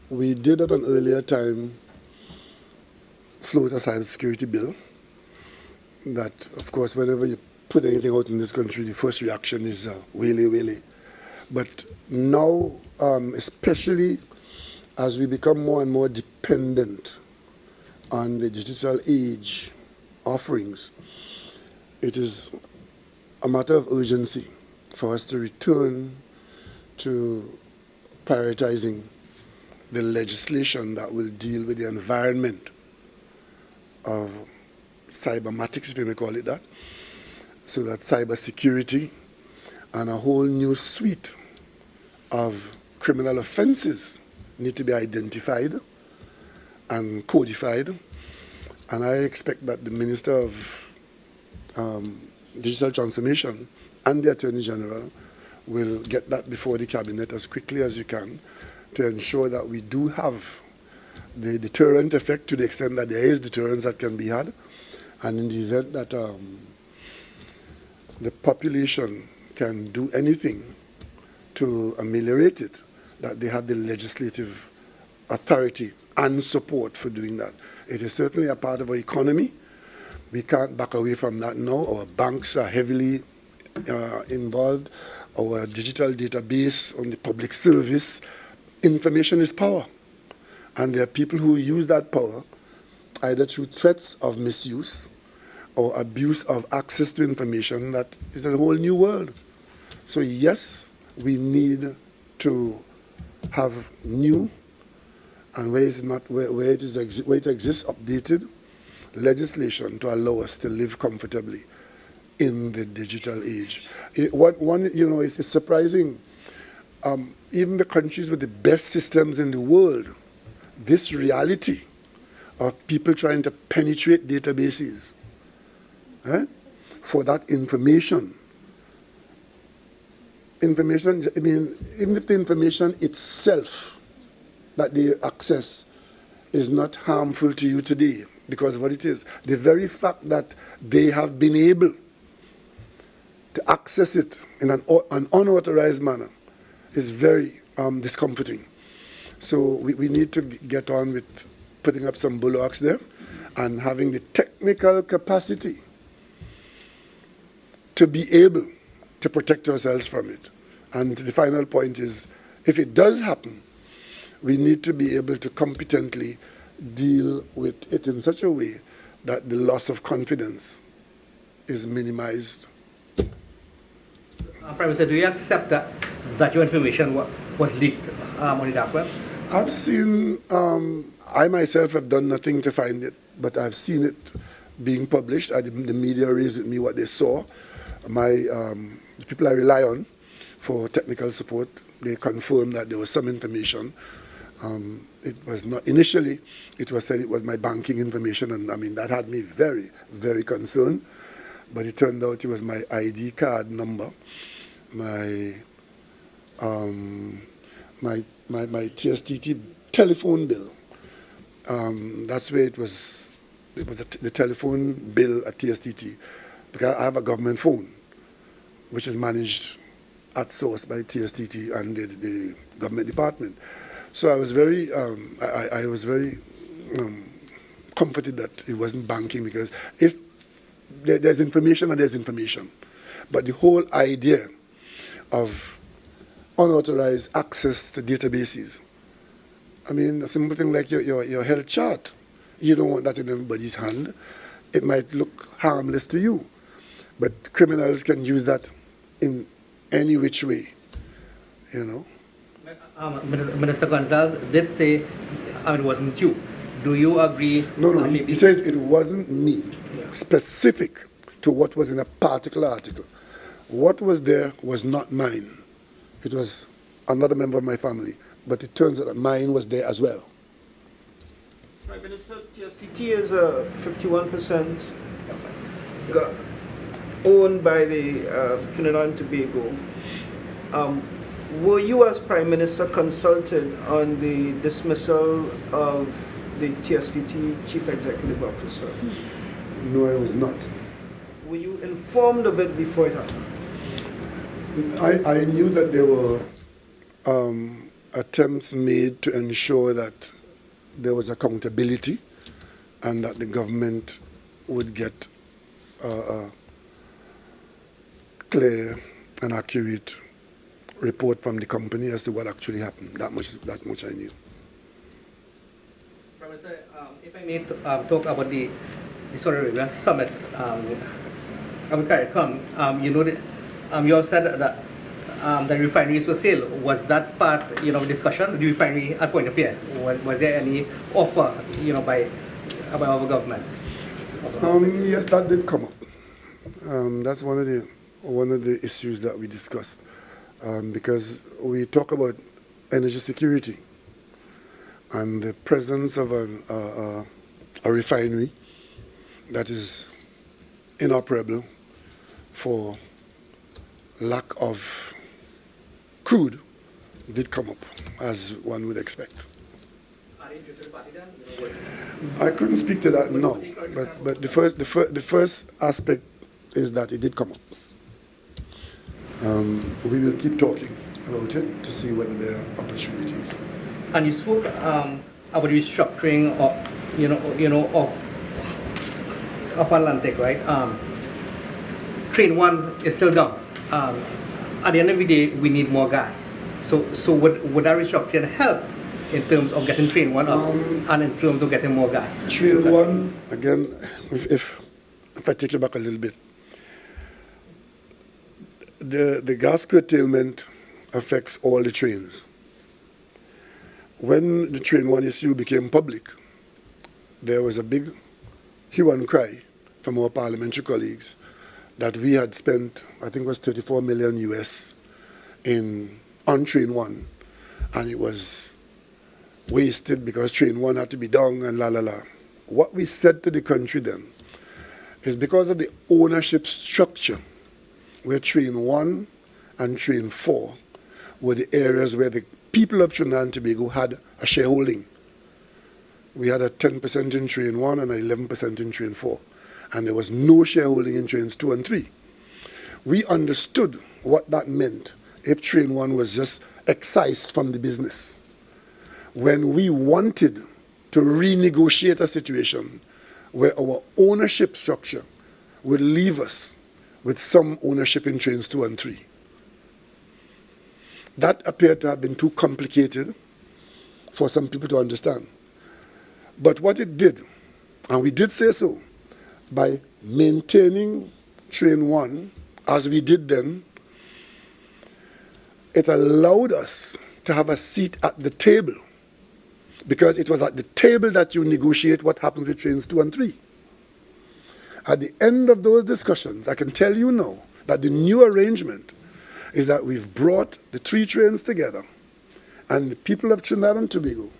We did at an earlier time float a cybersecurity bill that, of course, whenever you put anything out in this country, the first reaction is wele wele. But now, especially as we become more and more dependent on the digital age offerings, it is a matter of urgency for us to return to prioritizing the legislation that will deal with the environment of cybermatics, if you may call it that, so that cybersecurity and a whole new suite of criminal offenses need to be identified and codified. And I expect that the Minister of Digital Transformation and the Attorney General will get that before the Cabinet as quickly as you can to ensure that we do have the deterrent effect to the extent that there is deterrence that can be had. And in the event that the population can do anything to ameliorate it, that they have the legislative authority and support for doing that. It is certainly a part of our economy. We can't back away from that now. Our banks are heavily involved. Our digital database on the public service. Information is power. And there are people who use that power either through threats of misuse or abuse of access to information that is a whole new world. So yes, we need to have new and where it's not, where it exists, updated legislation to allow us to live comfortably in the digital age. It's surprising. Even the countries with the best systems in the world, this reality of people trying to penetrate databases for that information. I mean, even if the information itself that they access is not harmful to you today, because of what it is, the very fact that they have been able to access it in an unauthorized manner is very discomforting. So we need to get on with putting up some bulwarks there and having the technical capacity to be able to protect ourselves from it. And the final point is, if it does happen, we need to be able to competently deal with it in such a way that the loss of confidence is minimized. Prime Minister, do you accept that your information was leaked on the dark web? I've seen, I myself have done nothing to find it, but I've seen it being published. The media raised with me what they saw. The people I rely on for technical support, they confirmed that there was some information. It was not, initially, it was said it was my banking information, and I mean, that had me very, very concerned. But it turned out it was my ID card number, my TSTT telephone bill. That's where it was the telephone bill at TSTT, because I have a government phone, which is managed at source by TSTT and the government department. So I was very, comforted that it wasn't banking, because if there's information and there's information, but the whole idea of unauthorized access to databases, I mean, a simple thing like your health chart, you don't want that in everybody's hand. It might look harmless to you, but criminals can use that in any which way, you know. Minister Gonzalez did say it wasn't you. Do you agree? No, he said it wasn't me, specific to what was in a particular article. What was there was not mine. It was another member of my family, but it turns out that mine was there as well. Prime Minister, TSTT is 51% owned by the Trinidad and Tobago. Were you as Prime Minister consulted on the dismissal of the TSTT Chief Executive Officer? No, I was not. Were you informed of it before it happened? I knew that there were attempts made to ensure that there was accountability and that the government would get a clear and accurate report from the company as to what actually happened. That much I knew. Professor, if I may talk about the Saudi Arabia summit about CARICOM, you have said that the refineries for sale. Was that part, discussion? The refinery at Point of Pierre. Was there any offer, by our government? Yes, that did come up. That's one of the issues that we discussed, because we talk about energy security and the presence of a refinery that is inoperable for lack of crude did come up, as one would expect. Are they interested party then? I couldn't speak to that now, but the first aspect is that it did come up. We will keep talking about it to see whether there are opportunities. And you spoke about restructuring of Atlantic, right? Train 1 is still down. At the end of the day, we need more gas. So would that restructuring help in terms of getting Train 1 up and in terms of getting more gas? Train 1, again, if I take you back a little bit, the gas curtailment affects all the trains. when the Train 1 issue became public, there was a big hue and cry from our parliamentary colleagues that we had spent, I think it was 34 million US on Train 1, and it was wasted because Train 1 had to be down and la la la. What we said to the country then is because of the ownership structure, where Train 1 and Train 4 were the areas where the people of Trinidad and Tobago had a shareholding. We had a 10% in Train 1 and an 11% in Train 4. And there was no shareholding in Trains 2 and 3. We understood what that meant if Train 1 was just excised from the business. When we wanted to renegotiate a situation where our ownership structure would leave us with some ownership in Trains 2 and 3. That appeared to have been too complicated for some people to understand. But what it did, and we did say so, by maintaining Train 1, as we did then, it allowed us to have a seat at the table, because it was at the table that you negotiate what happens with Trains 2 and 3. At the end of those discussions, I can tell you now that the new arrangement is that we've brought the 3 trains together, and the people of Trinidad and Tobago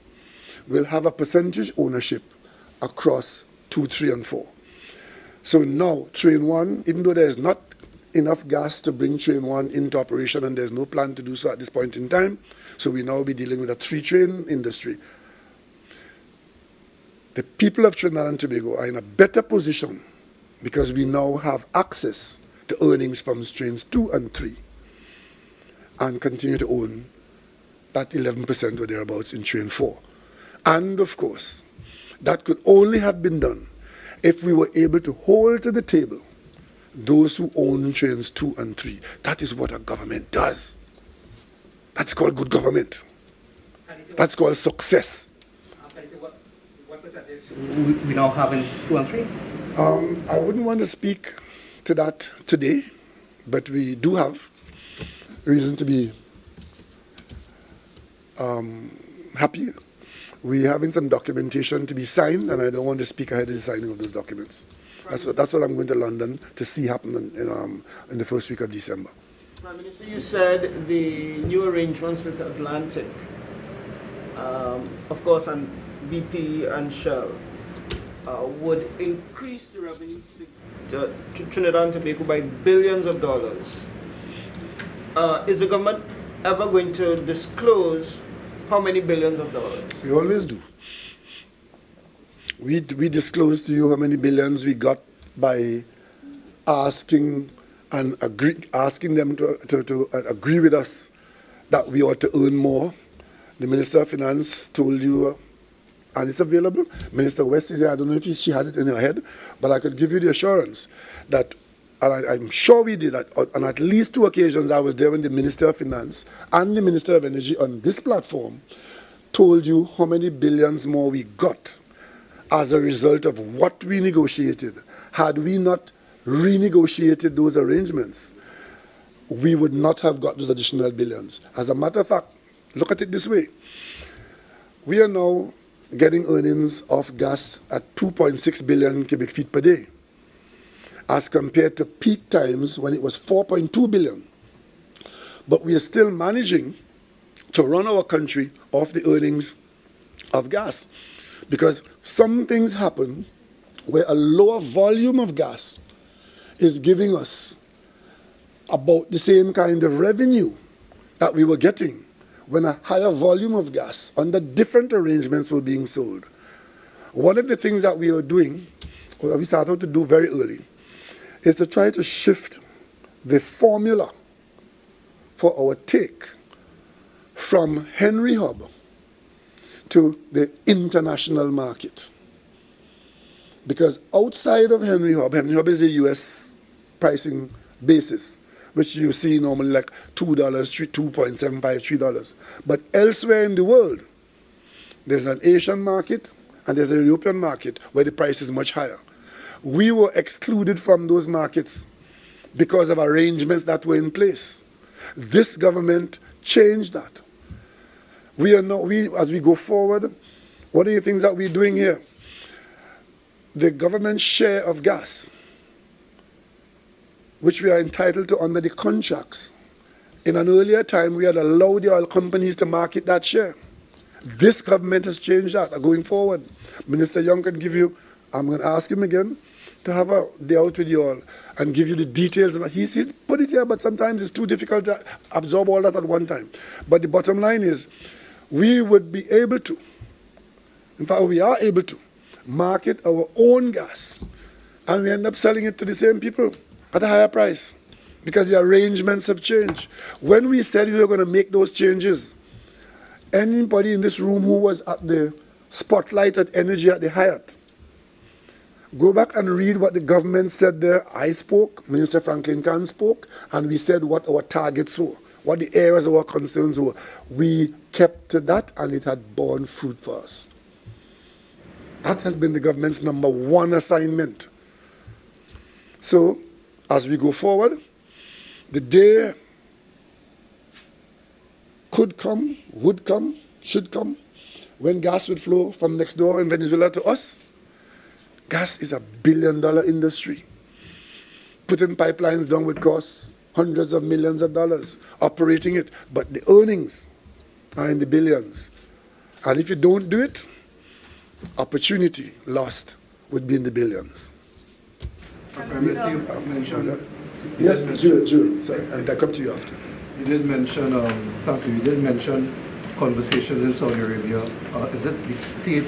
will have a percentage ownership across 2, 3, and 4. So now, Train 1, even though there's not enough gas to bring Train 1 into operation, and there's no plan to do so at this point in time, so we now be dealing with a 3-train industry. The people of Trinidad and Tobago are in a better position because we now have access to earnings from Trains 2 and 3 and continue to own that 11% or thereabouts in Train 4. And of course, that could only have been done if we were able to hold to the table those who own Trains 2 and 3. That is what a government does. That's called good government. That's called success. What percentage we now have in 2 and 3? I wouldn't want to speak to that today, but we do have reason to be happy. We're having some documentation to be signed, and I don't want to speak ahead of the signing of those documents. That's what I'm going to London to see happen in the first week of December. Prime Minister, you said the new arrangements with Atlantic, of course, and BP and Shell, would increase the revenue to Trinidad and Tobago by billions of dollars. Is the government ever going to disclose how many billions of dollars? We always do. We disclose to you how many billions we got by asking them to agree with us that we ought to earn more. The Minister of Finance told you, and it's available. Minister West is here. I don't know if she has it in her head, but I could give you the assurance that, and I'm sure we did, on at least 2 occasions I was there when the Minister of Finance and the Minister of Energy on this platform told you how many billions more we got as a result of what we negotiated. Had we not renegotiated those arrangements, we would not have got those additional billions. As a matter of fact, look at it this way. We are now getting earnings of gas at 2.6 billion cubic feet per day, as compared to peak times when it was 4.2 billion. But we are still managing to run our country off the earnings of gas, because some things happen where a lower volume of gas is giving us about the same kind of revenue that we were getting when a higher volume of gas under different arrangements were being sold. One of the things that we are doing, or we started to do very early, is to try to shift the formula for our take from Henry Hub to the international market. Because outside of Henry Hub is a US pricing basis, which you see normally like $2, $2.75, $3. But elsewhere in the world, there's an Asian market and there's a European market where the price is much higher. We were excluded from those markets because of arrangements that were in place. This government changed that. We are not, as we go forward, what are the things that we're doing here? The government share of gas, which we are entitled to under the contracts. In an earlier time, we had allowed the oil companies to market that share. This government has changed that going forward. Minister Young can give you, I'm going to ask him again, to have a day out with you all and give you the details. He's put it here, but sometimes it's too difficult to absorb all that at one time. But the bottom line is, we would be able to, in fact, we are able to market our own gas, and we end up selling it to the same people at a higher price because the arrangements have changed. When we said we were going to make those changes, anybody in this room who was at the spotlight at Energy at the Hyatt, go back and read what the government said there. I spoke, Minister Franklin Khan spoke, and we said what our targets were, what the areas of our concerns were. We kept to that, and it had borne fruit for us. That has been the government's #1 assignment. So, as we go forward, the day could come, would come, should come, when gas would flow from next door in Venezuela to us. Gas is a billion-dollar industry. Putting pipelines down would cost hundreds of millions of dollars, operating it, but the earnings are in the billions. And if you don't do it, opportunity lost would be in the billions. You mentioned... Yes, Jules, sorry, and I'll come to you after. You did mention, thank you, you did mention conversations in Saudi Arabia. Is it the state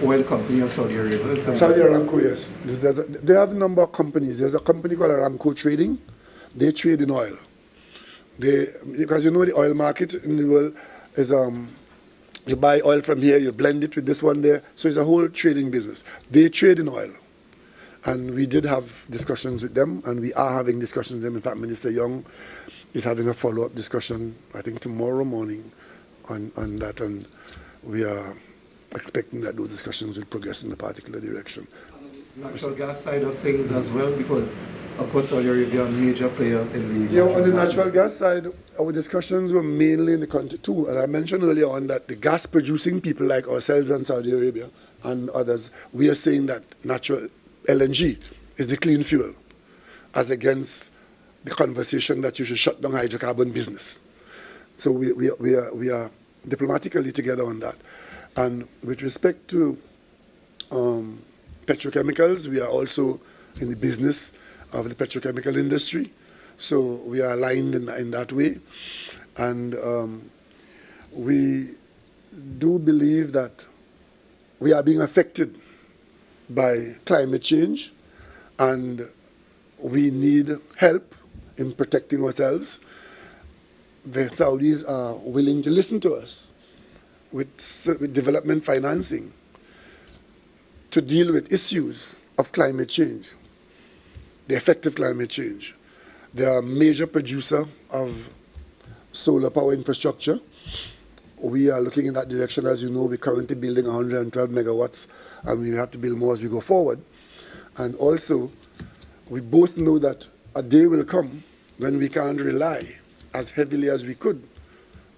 oil company of Saudi Arabia? Saudi Aramco, yes. They have a number of companies. There's a company called Aramco Trading. They trade in oil. Because you know the oil market in the world is, you buy oil from here, you blend it with this one there. So it's a whole trading business. They trade in oil. And we did have discussions with them, and we are having discussions with them. In fact, Minister Young is having a follow-up discussion, I think tomorrow morning, on that, and we are expecting that those discussions will progress in a particular direction. Natural gas side of things as well, because of course Saudi Arabia is a major player in the... Yeah, on the natural gas side, our discussions were mainly in the country too. As I mentioned earlier on, that the gas producing people like ourselves and Saudi Arabia and others, we are saying that natural LNG is the clean fuel, as against the conversation that you should shut down hydrocarbon business. So we are diplomatically together on that. And with respect to petrochemicals, we are also in the business of the petrochemical industry. So we are aligned in that way. And we do believe that we are being affected by climate change, and we need help in protecting ourselves. The Saudis are willing to listen to us with development financing to deal with issues of climate change, the effect of climate change. They are a major producer of solar power infrastructure. We are looking in that direction. As you know, we're currently building 112 megawatts, and we have to build more as we go forward. And also, we both know that a day will come when we can't rely as heavily as we could,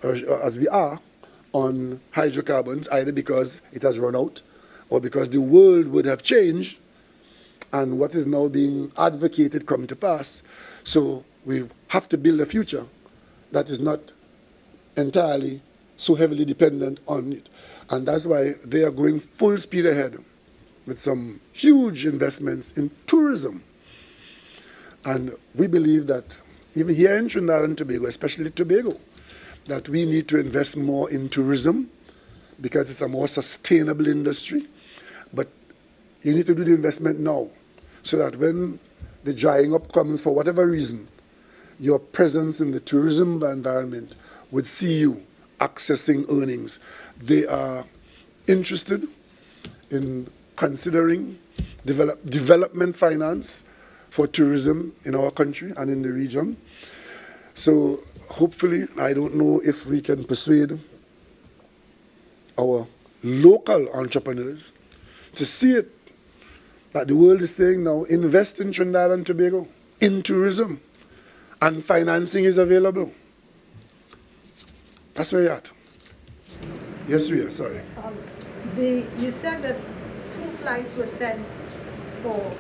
or as we are, on hydrocarbons, either because it has run out, or because the world would have changed, and what is now being advocated come to pass. So we have to build a future that is not entirely so heavily dependent on it. And that's why they are going full speed ahead with some huge investments in tourism. And we believe that even here in Trinidad and Tobago, especially Tobago, that we need to invest more in tourism because it's a more sustainable industry. But you need to do the investment now so that when the drying up comes for whatever reason, your presence in the tourism environment would see you accessing earnings. They are interested in considering development finance for tourism in our country and in the region. So hopefully, I don't know if we can persuade our local entrepreneurs to see it, that the world is saying now, invest in Trinidad and Tobago, in tourism, and financing is available. That's where you're at. Yes, we are, sorry. You said that 2 flights were sent for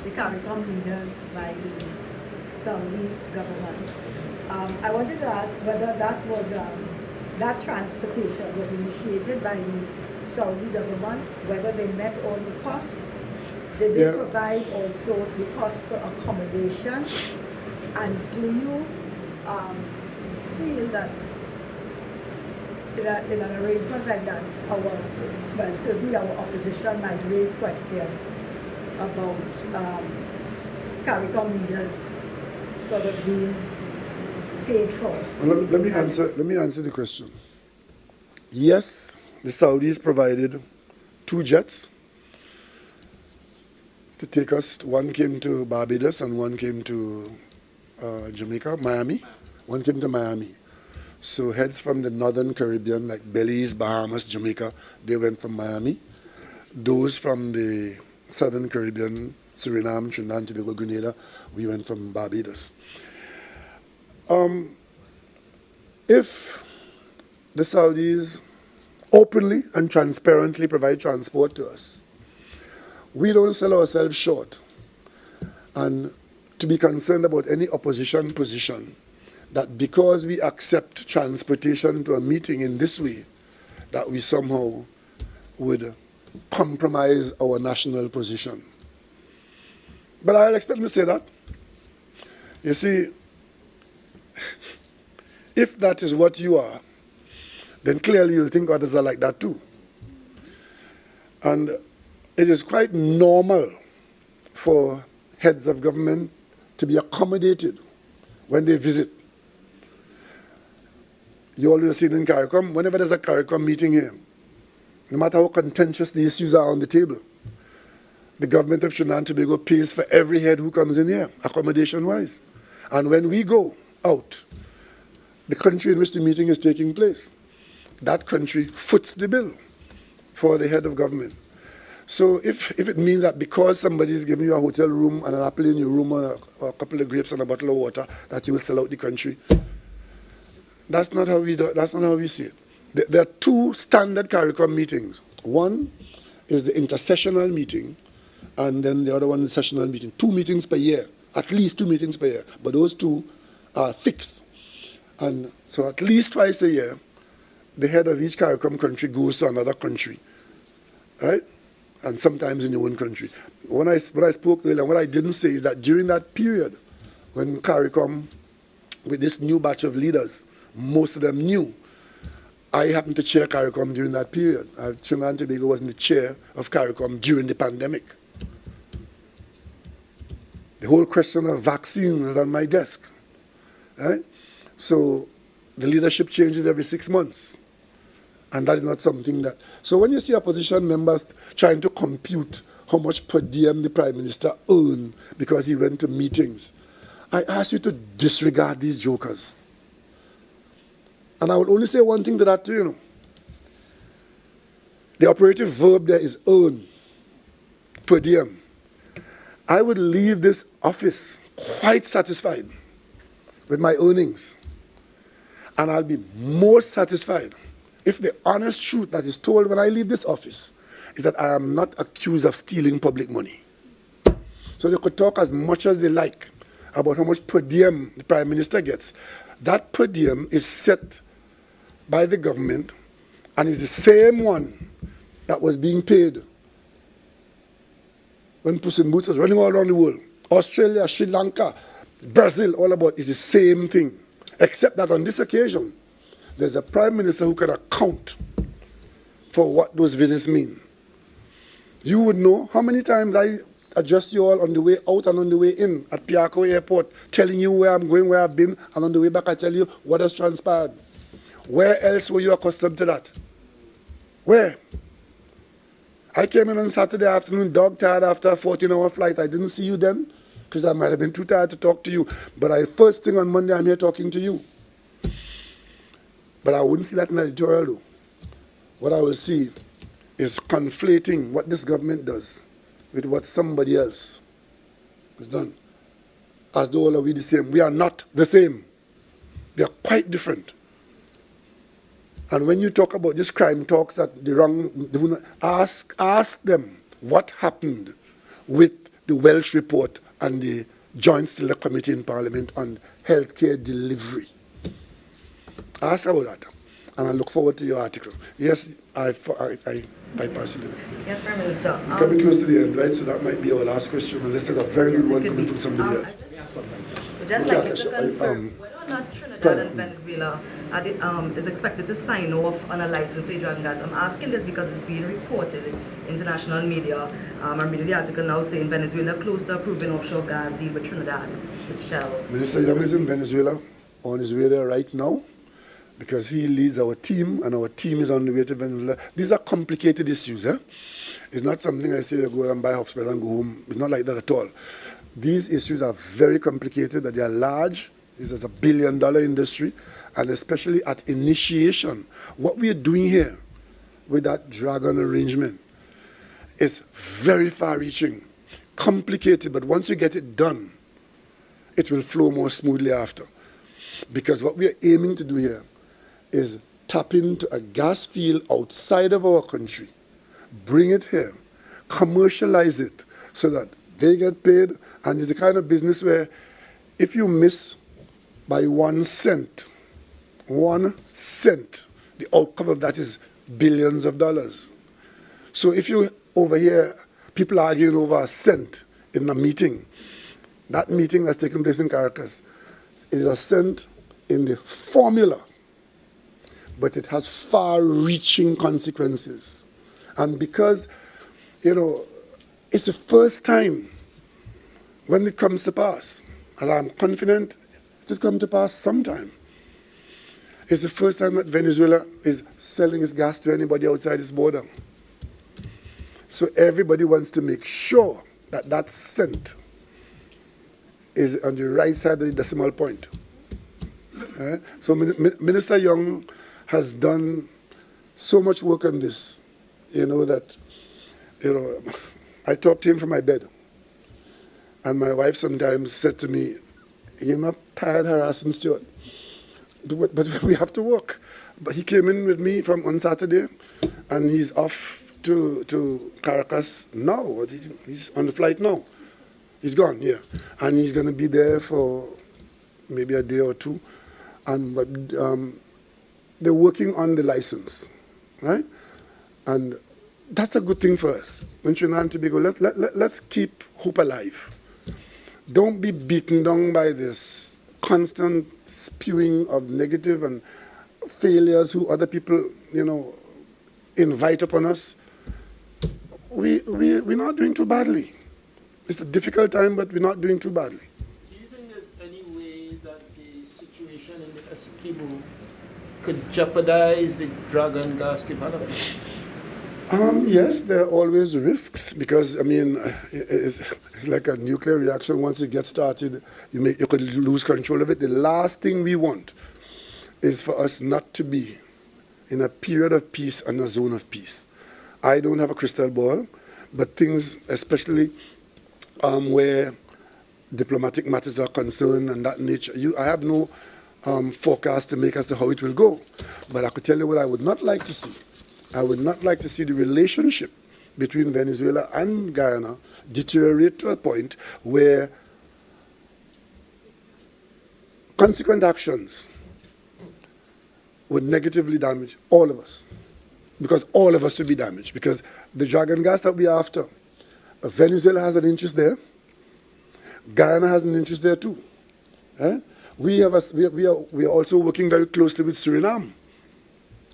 the CARICOM leaders by the Saudi government. I wanted to ask whether that was that transportation was initiated by the Saudi government, whether they met all the costs. Did they provide also the cost for accommodation? And do you feel that in an arrangement like that, certainly our opposition might raise questions about CARICOM leaders sort of being paid for? Well, let me answer the question. Yes, the Saudis provided 2 jets to take us. One came to Barbados and one came to Jamaica, Miami. One came to Miami. So heads from the northern Caribbean, like Belize, Bahamas, Jamaica, they went from Miami. Those from the southern Caribbean, Suriname, Trinidad and Tobago, Grenada, we went from Barbados. If the Saudis openly and transparently provide transport to us, we don't sell ourselves short. And to be concerned about any opposition position, that because we accept transportation to a meeting in this way, that we somehow would compromise our national position. But I'll expect to say that. You see, if that is what you are, then clearly you'll think others are like that too. And it is quite normal for heads of government to be accommodated when they visit. You always see it in CARICOM. Whenever there's a CARICOM meeting here, no matter how contentious the issues are on the table, the government of Trinidad and Tobago pays for every head who comes in here, accommodation-wise. And when we go out, the country in which the meeting is taking place, that country foots the bill for the head of government. So if it means that because somebody is giving you a hotel room and an apple in your room and a couple of grapes and a bottle of water, that you will sell out the country, that's not how we do, that's not how we see it. There are 2 standard CARICOM meetings. One is the intersessional meeting, and then the other one is the sessional meeting. 2 meetings per year, at least 2 meetings per year. But those 2 are fixed. And so at least twice a year, the head of each CARICOM country goes to another country, right? And sometimes in your own country. When I spoke earlier, what I didn't say is that during that period, when CARICOM, with this new batch of leaders, most of them new, I happened to chair CARICOM during that period. Trinidad and Tobago was in the chair of CARICOM during the pandemic. The whole question of vaccine was on my desk, right? So the leadership changes every 6 months. And that is not something that... So when you see opposition members trying to compute how much per diem the Prime Minister earned because he went to meetings, I ask you to disregard these jokers. And I will only say one thing to that too, The operative verb there is earn, per diem. I would leave this office quite satisfied with my earnings. And I'll be more satisfied if the honest truth that is told when I leave this office is that I am not accused of stealing public money. So they could talk as much as they like about how much per diem the Prime Minister gets. That per diem is set by the government and is the same one that was being paid when Puss in Boots was running all around the world. Australia, Sri Lanka, Brazil, all about is the same thing. Except that on this occasion, there's a Prime Minister who can account for what those visits mean. You would know how many times I address you all on the way out and on the way in at Piarco Airport, telling you where I'm going, where I've been, and on the way back I tell you what has transpired. Where else were you accustomed to that? Where? I came in on Saturday afternoon, dog tired after a 14-hour flight. I didn't see you then because I might have been too tired to talk to you. But first thing on Monday, I'm here talking to you. But I wouldn't see that in the editorial though. What I will see is conflating what this government does with what somebody else has done. As though all are we the same. We are not the same. We are quite different. And when you talk about this crime talks that the wrong, ask them what happened with the Welsh report and the Joint Select Committee in Parliament on healthcare delivery. Ask about that. And I look forward to your article. Yes, I bypass it. Yes, Prime Minister. We're coming close to the end, right? So that might be our last question, unless there's a very good one coming from somebody else. Just like to confirm whether or not Trinidad and Venezuela is expected to sign off on a license for drug and gas. I'm asking this because it's being reported in international media. I'm reading the article now saying Venezuela close to approving offshore gas deal with Trinidad, with Shell. Minister Young is in Venezuela, on his way there right now, because he leads our team, and our team is on the way to Venezuela. These are complicated issues. It's not something I say you go and buy hospital and go home. It's not like that at all. These issues are very complicated, that they are large. This is a $1 billion industry, and especially at initiation. What we are doing here with that dragon arrangement is very far-reaching, complicated, but once you get it done, it will flow more smoothly after. Because what we are aiming to do here is tap into a gas field outside of our country, bring it here, commercialize it so that they get paid. And it's the kind of business where if you miss by 1 cent, 1 cent, the outcome of that is billions of dollars. So if you over here, people arguing over a cent in a meeting, that meeting that's taking place in Caracas is a cent in the formula, but it has far-reaching consequences. And because, it's the first time when it comes to pass, and I'm confident it will come to pass sometime. It's the first time that Venezuela is selling its gas to anybody outside its border. So everybody wants to make sure that that cent is on the right side of the decimal point. So Minister Young has done so much work on this, that, I talked to him from my bed. And my wife sometimes said to me, "You're not tired harassing Stuart, but we have to work." But he came in with me on Saturday, and he's off to Caracas now. He's on the flight now. He's gone, yeah. And he's going to be there for maybe a day or two. But they're working on the license, right? And that's a good thing for us. In Trinidad and Tobago, let's keep hope alive. Don't be beaten down by this constant spewing of negative and failures who other people, invite upon us. We're not doing too badly. It's a difficult time, but we're not doing too badly. Do you think there's any way that the situation in the Essequibo could jeopardize the drug and gas development? Yes, there are always risks because, it's like a nuclear reaction. Once it gets started, you could lose control of it. The last thing we want is for us not to be in a period of peace and a zone of peace. I don't have a crystal ball, but things, especially where diplomatic matters are concerned and that nature, I have no forecast to make as to how it will go. But I could tell you what I would not like to see. I would not like to see the relationship between Venezuela and Guyana deteriorate to a point where consequent actions would negatively damage all of us. Because all of us would be damaged. Because the drug and gas that we're after, Venezuela has an interest there. Guyana has an interest there too. We are also working very closely with Suriname,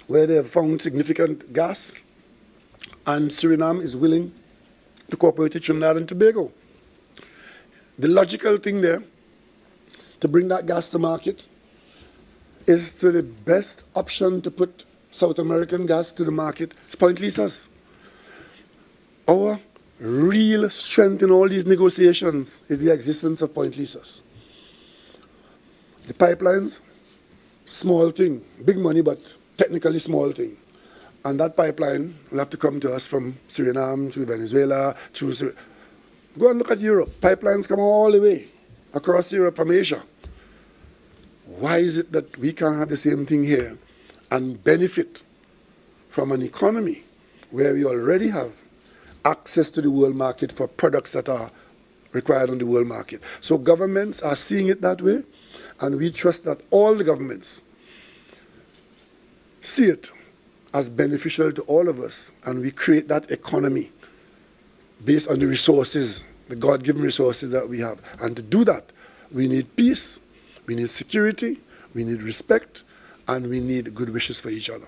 where they have found significant gas, and Suriname is willing to cooperate with Trinidad and Tobago. The logical thing there, to bring that gas to market, is to the best option to put South American gas to the market. It's Point Lisas. Our real strength in all these negotiations is the existence of Point Lisas. The pipelines, small thing, big money, but technically small thing. And that pipeline will have to come to us from Suriname, through Venezuela, Go and look at Europe. Pipelines come all the way across Europe from Asia. Why is it that we can't have the same thing here and benefit from an economy where we already have access to the world market for products that are required on the world market. So governments are seeing it that way, and we trust that all the governments see it as beneficial to all of us, and we create that economy based on the resources, the God-given resources that we have. And to do that, we need peace, we need security, we need respect, and we need good wishes for each other.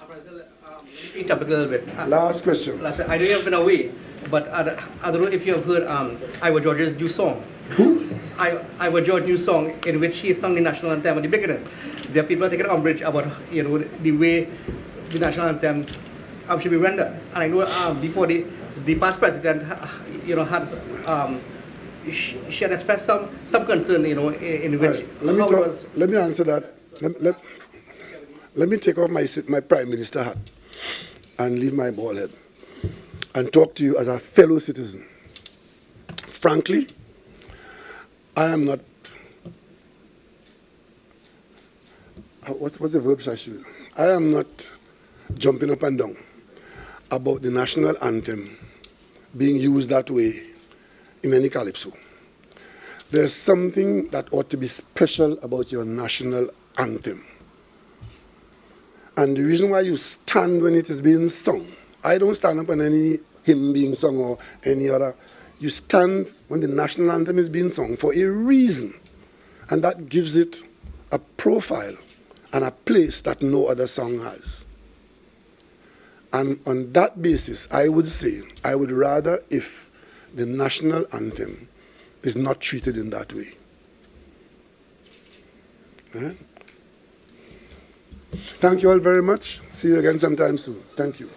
Let me change up a little bit. Last question. I know you have been away, but I don't know if you have heard Iowa George's new song. Who? Iowa George's new song, in which he sung the national anthem at the beginning. There are people taking umbrage about the way the national anthem should be rendered. And I know before the past president had she had expressed some concern in which right. Let me answer that. Let me take off my prime minister hat and leave my bald head and talk to you as a fellow citizen. Frankly, I am not. What's the verb I should? I am not jumping up and down about the national anthem being used that way in any calypso. There's something that ought to be special about your national anthem. And the reason why you stand when it is being sung, I don't stand up on any hymn being sung or any other. You stand when the national anthem is being sung for a reason. And that gives it a profile and a place that no other song has. And on that basis, I would say, I would rather if the national anthem is not treated in that way. Right? Thank you all very much. See you again sometime soon. Thank you.